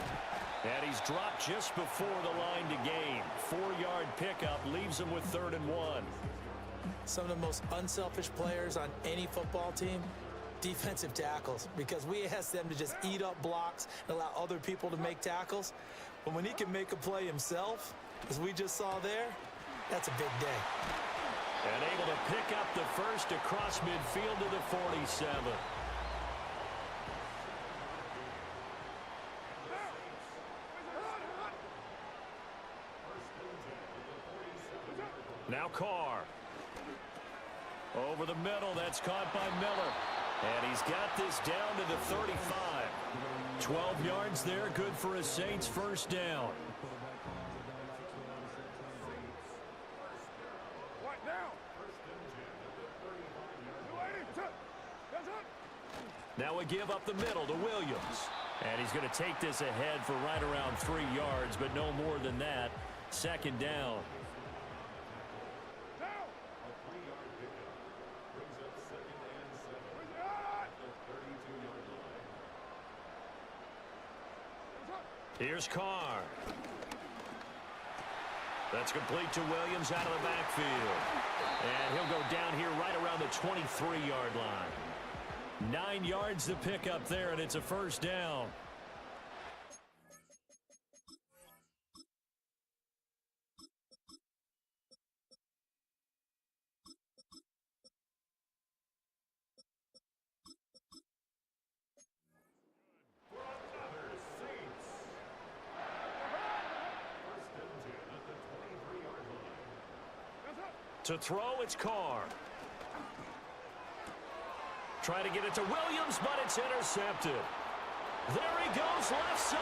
And he's dropped just before the line to gain. 4-yard pickup leaves him with 3rd and 1. Some of the most unselfish players on any football team, defensive tackles, because we ask them to just eat up blocks and allow other people to make tackles. But when he can make a play himself, as we just saw there, that's a big day. And able to pick up the first across midfield to the 47. Now Carr. Over the middle, that's caught by Miller. And he's got this down to the 35. 12 yards there, good for a Saints first down. Now we give up the middle to Williams. And he's going to take this ahead for right around 3 yards, but no more than that. 2nd down. Here's Carr. That's complete to Williams out of the backfield. And he'll go down here right around the 23-yard line. 9 yards to pick up there, and it's a first down. To throw, it's Carr. Trying to get it to Williams, but it's intercepted. There he goes, left side.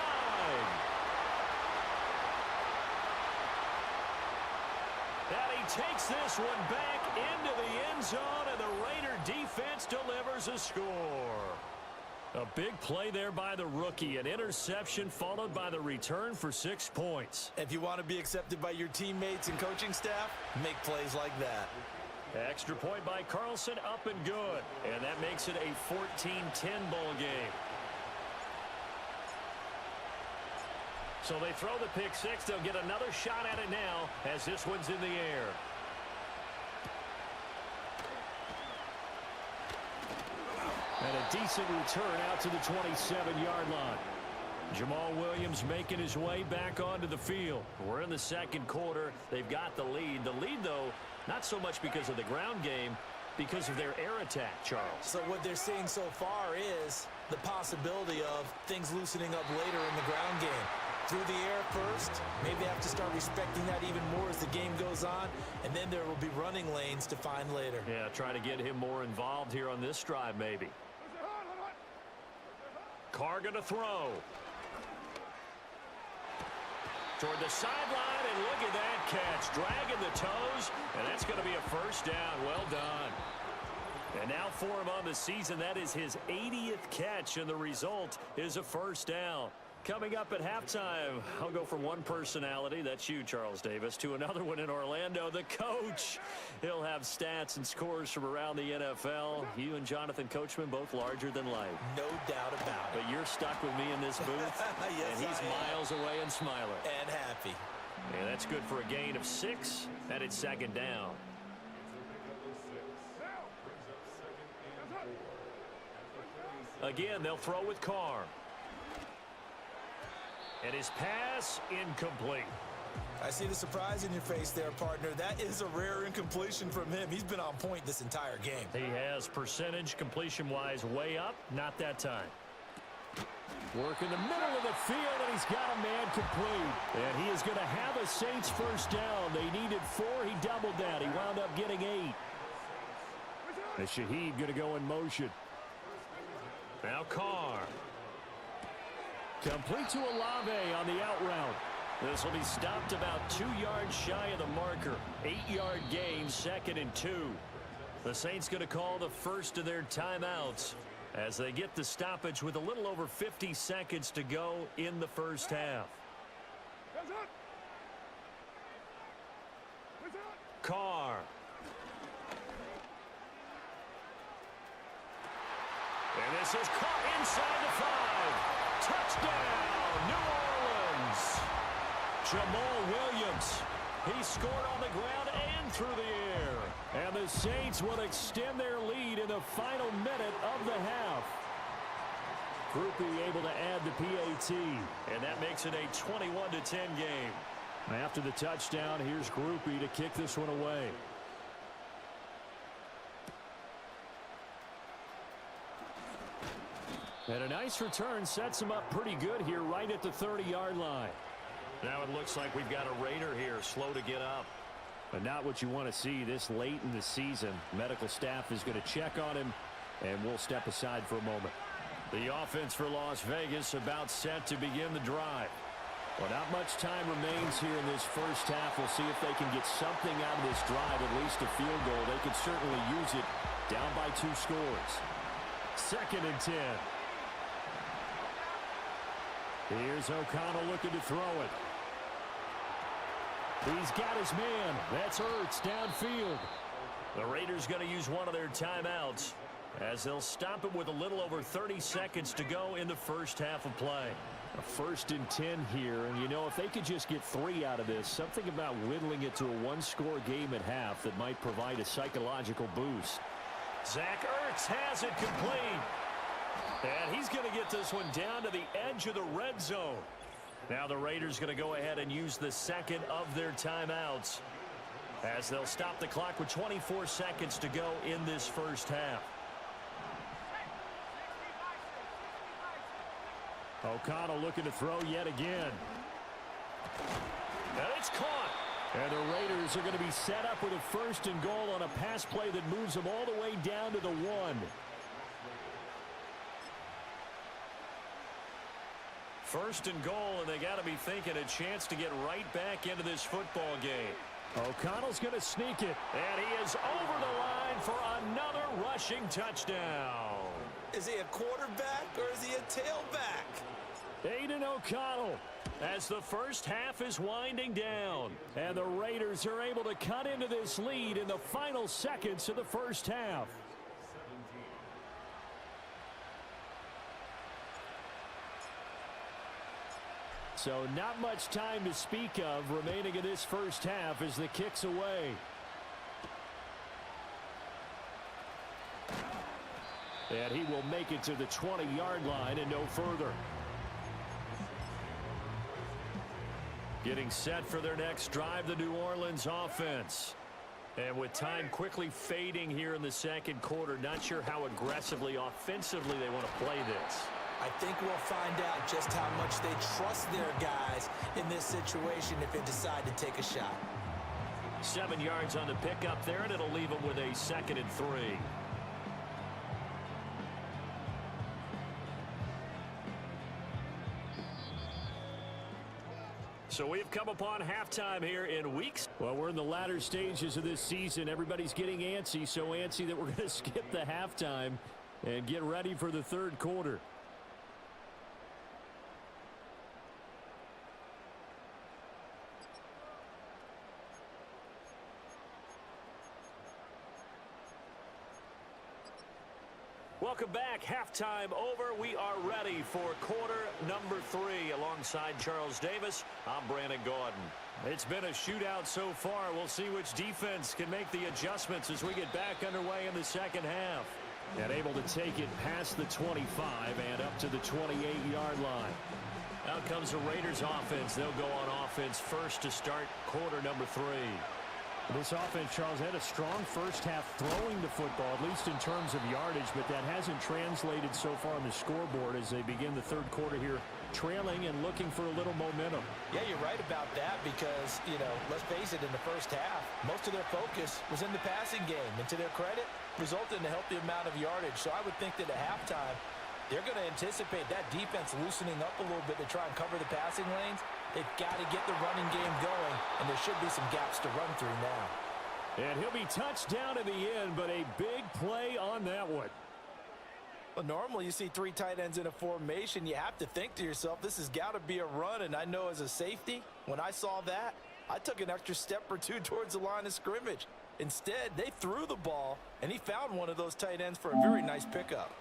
And he takes this one back into the end zone, and the Raider defense delivers a score. A big play there by the rookie. An interception followed by the return for 6 points. If you want to be accepted by your teammates and coaching staff, make plays like that. Extra point by Carlson, up and good. And that makes it a 14-10 ball game. So they throw the pick six. They'll get another shot at it now as this one's in the air. And a decent return out to the 27-yard line. Jamal Williams making his way back onto the field. We're in the second quarter. They've got the lead. The lead, though, not so much because of the ground game, because of their air attack, Charles. So what they're seeing so far is the possibility of things loosening up later in the ground game. Through the air first, maybe they have to start respecting that even more as the game goes on, and then there will be running lanes to find later. Yeah, try to get him more involved here on this drive, maybe. Carr going to throw. Toward the sideline, and look at that catch. Dragging the toes, and that's going to be a first down. Well done. And now for him on the season, that is his 80th catch, and the result is a first down. Coming up at halftime, I'll go from one personality, that's you, Charles Davis, to another one in Orlando, the coach. He'll have stats and scores from around the NFL. You and Jonathan Coachman both larger than life. No doubt about it. But you're stuck with me in this booth, yes, and he's miles away and smiling. And happy. Yeah, that's good for a gain of 6, and it's second down. Again, they'll throw with Carr. And his pass incomplete. I see the surprise in your face there, partner. That is a rare incompletion from him. He's been on point this entire game. He has percentage completion-wise way up. Not that time. Work in the middle of the field, and he's got a man complete. And he is going to have a Saints first down. They needed 4. He doubled that. He wound up getting 8. And Shaheed going to go in motion. Now Carr. Complete to Olave on the out route. This will be stopped about 2 yards shy of the marker. 8-yard gain, 2nd and 2. The Saints going to call the first of their timeouts as they get the stoppage with a little over 50 seconds to go in the first half. Carr. And this is caught inside the 5. Touchdown, New Orleans. Jamal Williams. He scored on the ground and through the air. And the Saints will extend their lead in the final minute of the half. Groupie able to add the PAT. And that makes it a 21-10 game. After the touchdown, here's Groupie to kick this one away. And a nice return sets him up pretty good here right at the 30-yard line. Now it looks like we've got a Raider here, slow to get up. But not what you want to see this late in the season. Medical staff is going to check on him, and we'll step aside for a moment. The offense for Las Vegas about set to begin the drive. Well, not much time remains here in this first half. We'll see if they can get something out of this drive, at least a field goal. They could certainly use it down by 2 scores. 2nd and 10. Here's O'Connell looking to throw it. He's got his man. That's Ertz downfield. The Raiders going to use one of their timeouts as they'll stop it with a little over 30 seconds to go in the first half of play. A 1st and 10 here, and you know, if they could just get 3 out of this, something about whittling it to a 1-score game at half that might provide a psychological boost. Zach Ertz has it complete. And he's going to get this one down to the edge of the red zone. Now the Raiders going to go ahead and use the 2nd of their timeouts as they'll stop the clock with 24 seconds to go in this first half. O'Connell looking to throw yet again. And it's caught. And the Raiders are going to be set up with a 1st and goal on a pass play that moves them all the way down to the 1. First and goal, and they got to be thinking a chance to get right back into this football game. O'Connell's going to sneak it, and he is over the line for another rushing touchdown. Is he a quarterback or is he a tailback? Aiden O'Connell as the first half is winding down. And the Raiders are able to cut into this lead in the final seconds of the first half. So not much time to speak of remaining in this first half as the kick's away. And he will make it to the 20-yard line and no further. Getting set for their next drive, the New Orleans offense. And with time quickly fading here in the second quarter, not sure how aggressively, offensively they want to play this. I think we'll find out just how much they trust their guys in this situation if they decide to take a shot. 7 yards on the pickup there, and it'll leave them with a 2nd and 3. So we've come upon halftime here in weeks. Well, we're in the latter stages of this season. Everybody's getting antsy, so antsy that we're going to skip the halftime and get ready for the third quarter. Welcome back. Halftime over. We are ready for quarter number 3. Alongside Charles Davis, I'm Brandon Gaudin. It's been a shootout so far. We'll see which defense can make the adjustments as we get back underway in the second half. And able to take it past the 25 and up to the 28-yard line. Out comes the Raiders offense. They'll go on offense first to start quarter number 3. This offense, Charles, had a strong first half throwing the football, at least in terms of yardage, but that hasn't translated so far on the scoreboard as they begin the third quarter here, trailing and looking for a little momentum. Yeah, you're right about that because, let's face it, in the first half, most of their focus was in the passing game. And to their credit, resulted in a healthy amount of yardage. So I would think that at halftime, they're going to anticipate that defense loosening up a little bit to try and cover the passing lanes. They've got to get the running game going, and there should be some gaps to run through now. And he'll be touched down in the end, but a big play on that one. Well, normally you see 3 tight ends in a formation. You have to think to yourself, this has got to be a run, and I know as a safety, when I saw that, I took an extra step or 2 towards the line of scrimmage. Instead, they threw the ball, and he found one of those tight ends for a very nice pickup.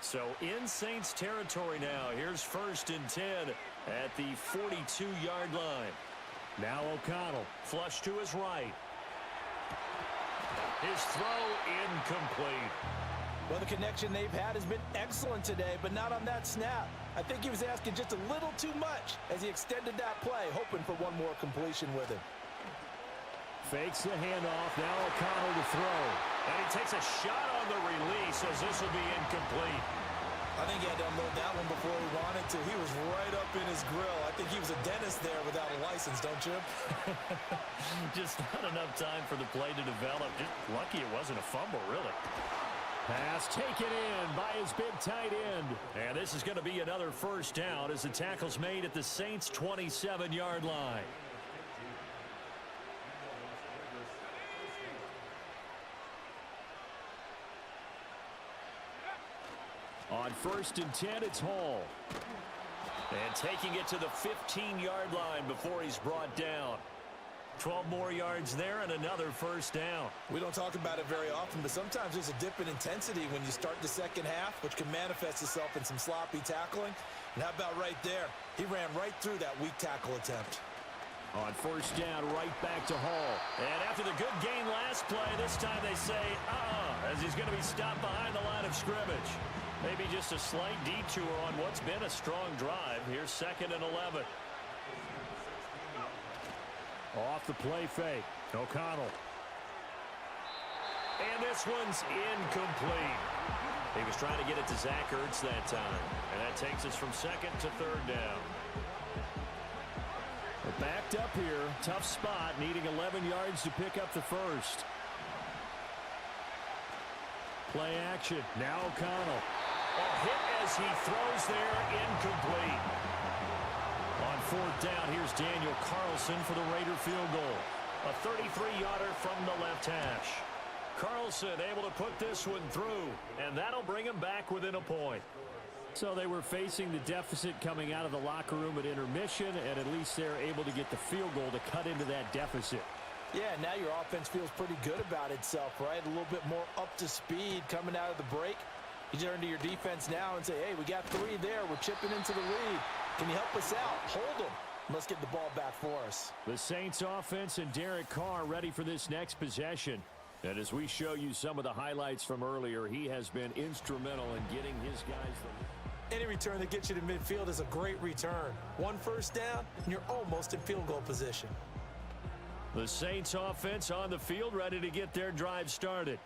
So in Saints territory now. Here's 1st and 10 at the 42-yard line. Now O'Connell, flush to his right. His throw incomplete. Well, the connection they've had has been excellent today, but not on that snap. I think he was asking just a little too much as he extended that play, hoping for one more completion with him. Fakes the handoff. Now O'Connell to throw. And he takes a shot on the release as this will be incomplete. I think he had to unload that one before he wanted to. He was right up in his grill. I think he was a dentist there without a license, don't you? Just not enough time for the play to develop. Just lucky it wasn't a fumble, really. Pass taken in by his big tight end. And this is going to be another first down as the tackle's made at the Saints' 27-yard line. On 1st and 10, it's Hall. And taking it to the 15-yard line before he's brought down. 12 more yards there and another first down. We don't talk about it very often, but sometimes there's a dip in intensity when you start the second half, which can manifest itself in some sloppy tackling. And how about right there? He ran right through that weak tackle attempt. On 1st down, right back to Hall. And after the good gain last play, this time they say, as he's going to be stopped behind the line of scrimmage. Maybe just a slight detour on what's been a strong drive. Here's 2nd and 11. Off the play fake. O'Connell. And this one's incomplete. He was trying to get it to Zach Ertz that time. And that takes us from 2nd to 3rd down. We're backed up here. Tough spot, needing 11 yards to pick up the first. Play action. Now O'Connell. A hit as he throws there, incomplete. On 4th down, here's Daniel Carlson for the Raider field goal. A 33-yarder from the left hash. Carlson able to put this one through, and that'll bring him back within a point. So they were facing the deficit coming out of the locker room at intermission, and at least they're able to get the field goal to cut into that deficit. Yeah, now your offense feels pretty good about itself, right? A little bit more up to speed coming out of the break. You turn to your defense now and say, hey, we got 3 there. We're chipping into the lead. Can you help us out? Hold them. Let's get the ball back for us. The Saints offense and Derek Carr ready for this next possession. And as we show you some of the highlights from earlier, he has been instrumental in getting his guys the... Any return that gets you to midfield is a great return. 1 first down, and you're almost in field goal position. The Saints offense on the field ready to get their drive started.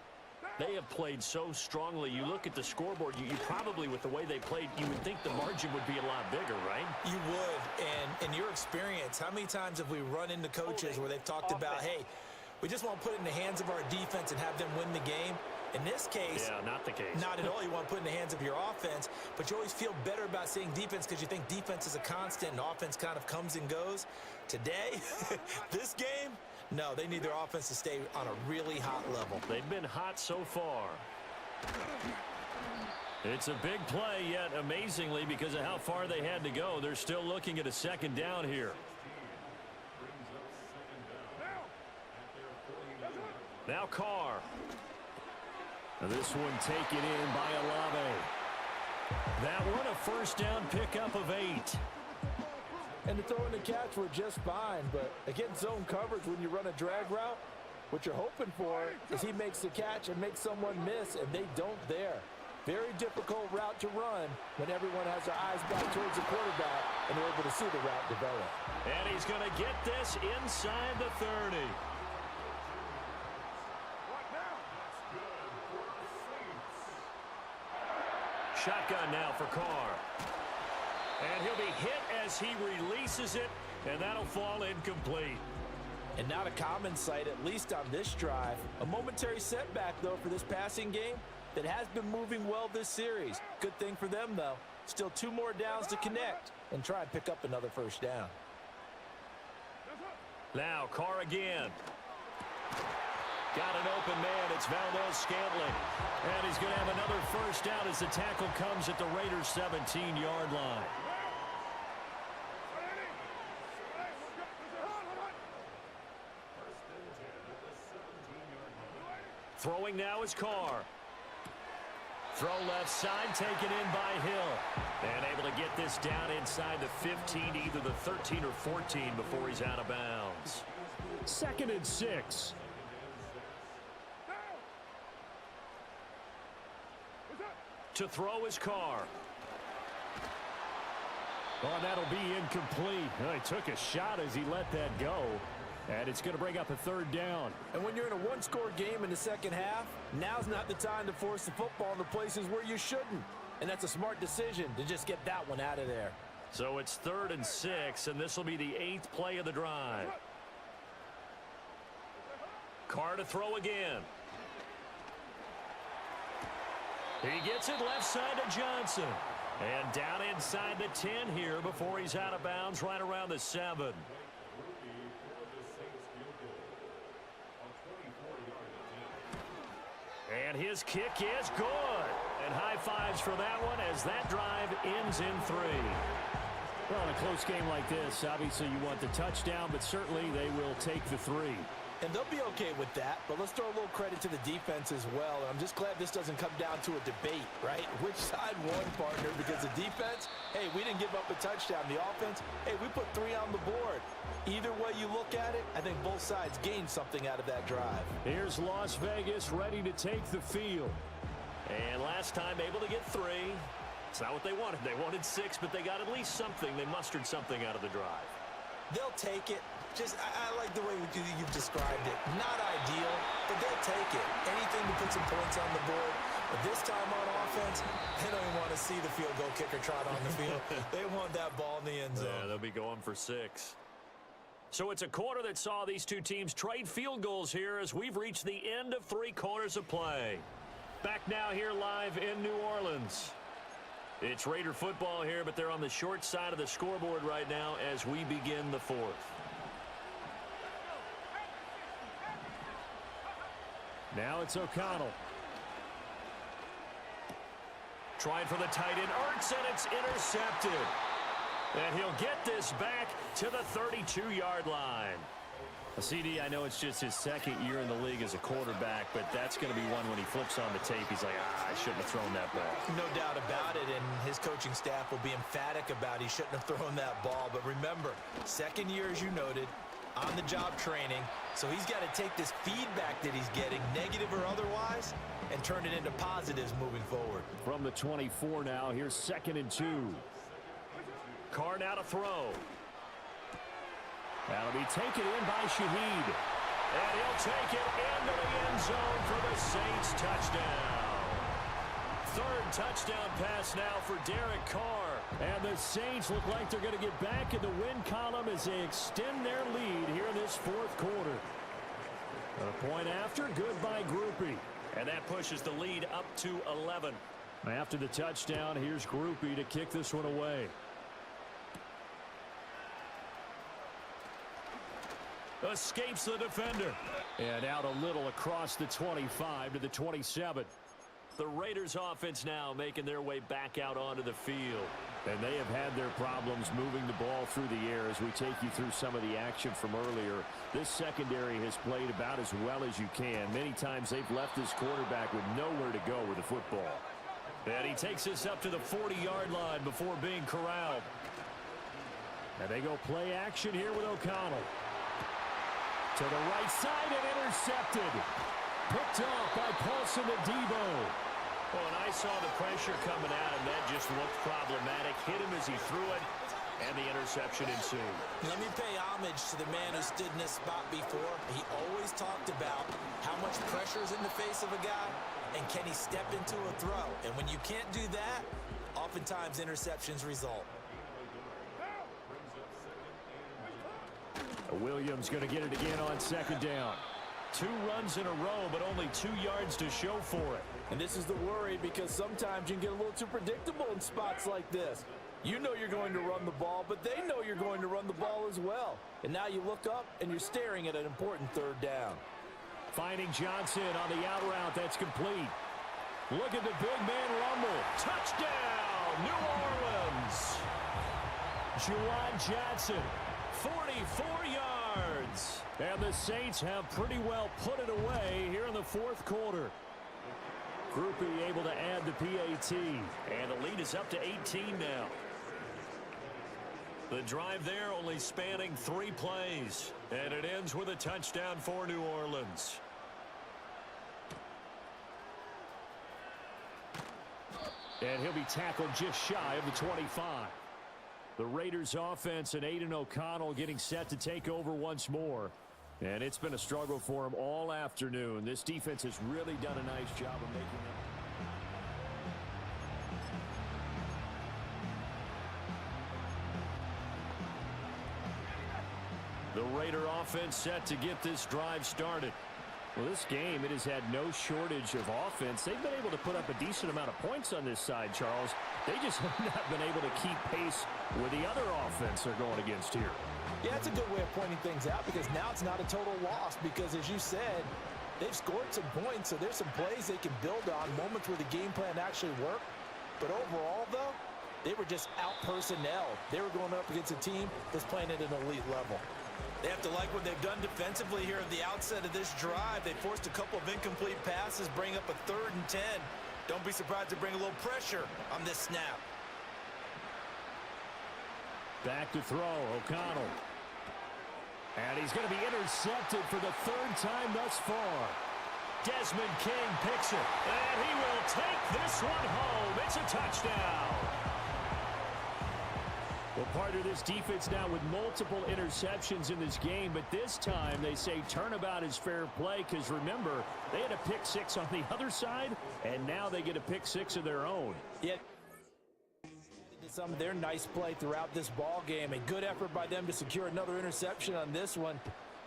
They have played so strongly. You look at the scoreboard, you probably, with the way they played, you would think the margin would be a lot bigger, right? You would, and in your experience, how many times have we run into coaches where they've talked about, hey, we just want to put it in the hands of our defense and have them win the game? In this case, yeah, not the case. Not at all. You want to put it in the hands of your offense, but you always feel better about seeing defense because you think defense is a constant and offense kind of comes and goes. Today, this game, no, they need their offense to stay on a really hot level. They've been hot so far. It's a big play, yet amazingly, because of how far they had to go, they're still looking at a second down here. Now Carr. This one taken in by Olave. That one a first down pickup of 8. And the throw and the catch were just fine, but against zone coverage when you run a drag route, what you're hoping for is he makes the catch and makes someone miss, and they don't there. Very difficult route to run when everyone has their eyes back towards the quarterback and they're able to see the route develop. And he's going to get this inside the 30. Shotgun now for Carr. And he'll be hit as he releases it, and that'll fall incomplete. And not a common sight, at least on this drive. A momentary setback, though, for this passing game that has been moving well this series. Good thing for them, though. Still 2 more downs to connect and try and pick up another first down. Now Carr again. Got an open man. It's Valdez-Scantling. And he's going to have another first down as the tackle comes at the Raiders' 17-yard line. Throwing now is Carr. Throw left side, taken in by Hill. And able to get this down inside the 15, either the 13 or 14 before he's out of bounds. 2nd and 6. To throw is Carr. Oh, that'll be incomplete. Well, he took a shot as he let that go. And it's going to bring up a 3rd down. And when you're in a 1-score game in the second half, now's not the time to force the football in the places where you shouldn't. And that's a smart decision to just get that one out of there. So it's 3rd and 6, and this will be the 8th play of the drive. Carr to throw again. He gets it left side to Johnson. And down inside the 10 here before he's out of bounds right around the 7. And his kick is good. And high fives for that one as that drive ends in 3. Well, in a close game like this, obviously you want the touchdown, but certainly they will take the 3. And they'll be okay with that, but let's throw a little credit to the defense as well. I'm just glad this doesn't come down to a debate, right? Which side won, partner? Because the defense, hey, we didn't give up a touchdown. The offense, hey, we put 3 on the board. Either way you look at it, I think both sides gained something out of that drive. Here's Las Vegas ready to take the field. And last time able to get 3. It's not what they wanted. They wanted 6, but they got at least something. They mustered something out of the drive. They'll take it. I like the way you've described it. Not ideal, but they'll take it. Anything to put some points on the board. But this time on offense, they don't even want to see the field goal kicker trot on the field. They want that ball in the end zone. Yeah, they'll be going for 6. So it's a quarter that saw these two teams trade field goals here as we've reached the end of 3 quarters of play. Back now here live in New Orleans. It's Raider football here, but they're on the short side of the scoreboard right now as we begin the 4th. Now it's O'Connell. Trying for the tight end, Ertz, and it's intercepted. And he'll get this back to the 32-yard line. CD, I know it's just his second year in the league as a quarterback, but that's going to be one when he flips on the tape, he's like, I shouldn't have thrown that ball. No doubt about it, and his coaching staff will be emphatic about he shouldn't have thrown that ball. But remember, second year, as you noted, on-the-job training, so he's got to take this feedback that he's getting, negative or otherwise, and turn it into positives moving forward. From the 24 now, here's 2nd and 2. Carr now to throw. That'll be taken in by Shaheed. And he'll take it into the end zone for the Saints touchdown. 3rd touchdown pass now for Derek Carr. And the Saints look like they're going to get back in the win column as they extend their lead here in this 4th quarter. A point after, good by Groupie. And that pushes the lead up to 11. After the touchdown, here's Groupie to kick this one away. Escapes the defender. And out a little across the 25 to the 27. The Raiders offense now making their way back out onto the field. And they have had their problems moving the ball through the air as we take you through some of the action from earlier. This secondary has played about as well as you can. Many times they've left this quarterback with nowhere to go with the football. And he takes this up to the 40-yard line before being corralled. And they go play action here with O'Connell. To the right side and intercepted. Picked off by Paulson Adebo. Well, and I saw the pressure coming at him. That just looked problematic. Hit him as he threw it, and the interception ensued. Let me pay homage to the man who stood in this spot before. He always talked about how much pressure is in the face of a guy, and can he step into a throw. And when you can't do that, oftentimes interceptions result. Williams going to get it again on 2nd down. 2 runs in a row, but only 2 yards to show for it. And this is the worry, because sometimes you can get a little too predictable in spots like this. You know you're going to run the ball, but they know you're going to run the ball as well. And now you look up, and you're staring at an important 3rd down. Finding Johnson on the out route. That's complete. Look at the big man rumble. Touchdown, New Orleans. Juwan Johnson, 44 yards. And the Saints have pretty well put it away here in the 4th quarter. Groupie able to add the PAT. And the lead is up to 18 now. The drive there only spanning 3 plays. And it ends with a touchdown for New Orleans. And he'll be tackled just shy of the 25. The Raiders offense and Aiden O'Connell getting set to take over once more. And it's been a struggle for him all afternoon. This defense has really done a nice job of making it. The Raider offense set to get this drive started. Well, this game, it has had no shortage of offense. They've been able to put up a decent amount of points on this side, Charles. They just have not been able to keep pace with the other offense they're going against here. Yeah, it's a good way of pointing things out, because now it's not a total loss, because as you said, they've scored some points, so there's some plays they can build on, moments where the game plan actually worked. But overall, though, they were just out-personnelled. They were going up against a team that's playing at an elite level. They have to like what they've done defensively here at the outset of this drive. They forced a couple of incomplete passes, bring up a 3rd and 10. Don't be surprised to bring a little pressure on this snap. Back to throw, O'Connell. And he's going to be intercepted for the 3rd time thus far. Desmond King picks it, and he will take this one home. It's a touchdown. Well, part of this defense now with multiple interceptions in this game, but this time they say turnabout is fair play, because remember, they had a pick 6 on the other side, and now they get a pick 6 of their own. Yeah. Some of their nice play throughout this ball game. A good effort by them to secure another interception on this one.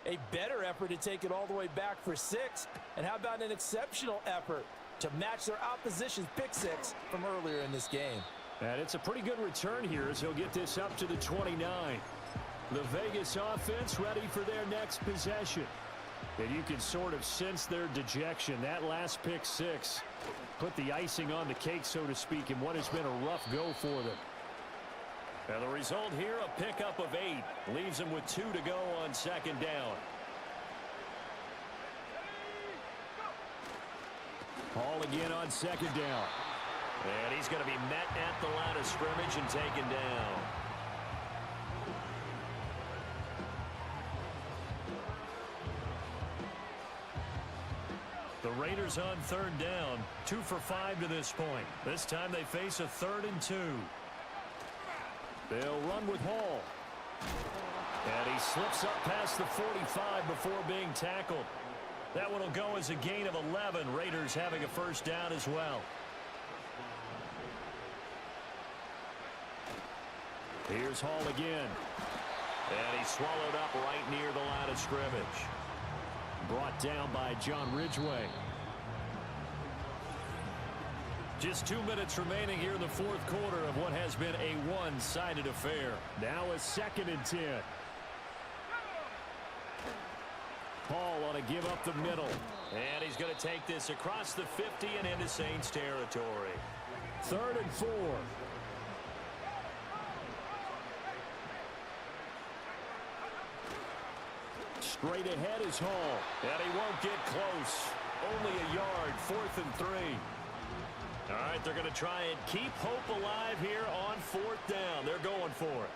A better effort to take it all the way back for 6. And how about an exceptional effort to match their opposition's pick 6 from earlier in this game? And it's a pretty good return here as he'll get this up to the 29. The Vegas offense ready for their next possession. And you can sort of sense their dejection. That last pick six put the icing on the cake, so to speak, in what has been a rough go for them. And the result here, a pickup of 8. Leaves them with 2 to go on second down. Hall again on second down. And he's going to be met at the line of scrimmage and taken down. The Raiders on third down, 2 for 5 to this point. This time they face a 3rd and 2. They'll run with Hall. And he slips up past the 45 before being tackled. That one will go as a gain of 11. Raiders having a first down as well. Here's Hall again. And he's swallowed up right near the line of scrimmage. Brought down by John Ridgeway. Just 2 minutes remaining here in the fourth quarter of what has been a one-sided affair. Now a 2nd and 10. Hall on a give up the middle. And he's going to take this across the 50 and into Saints territory. 3rd and 4. Straight ahead is Hall. And he won't get close. Only a yard. 4th and 3. All right, they're going to try and keep hope alive here on 4th down. They're going for it.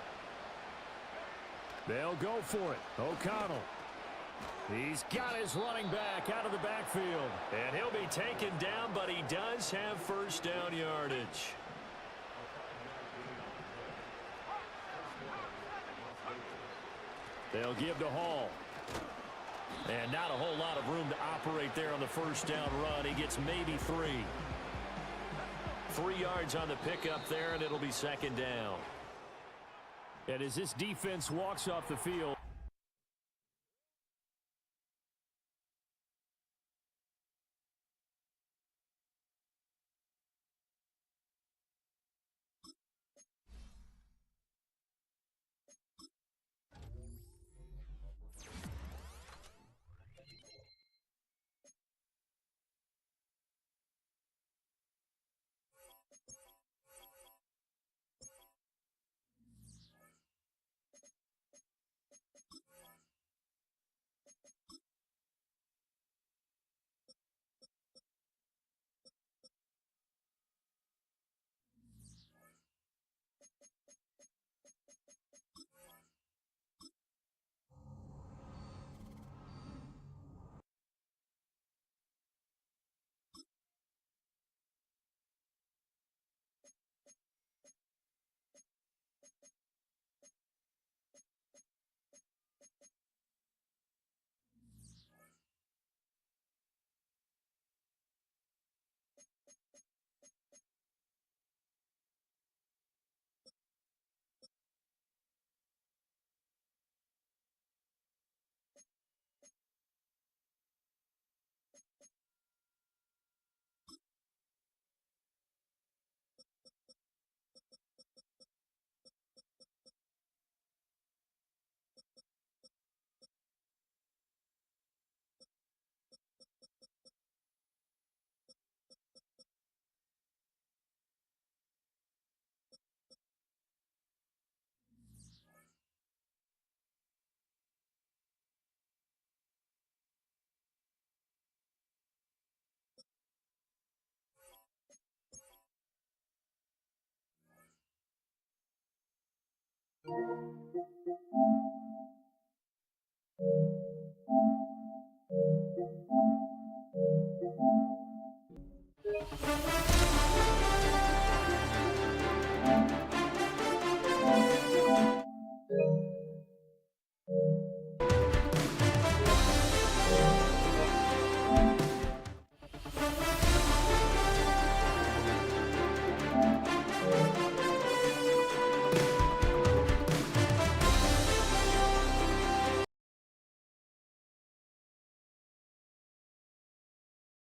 They'll go for it. O'Connell. He's got his running back out of the backfield. And he'll be taken down, but he does have first down yardage. They'll give to Hall. And not a whole lot of room to operate there on the first down run. He gets maybe 3. 3 yards on the pickup there, and it'll be 2nd down. And as this defense walks off the field,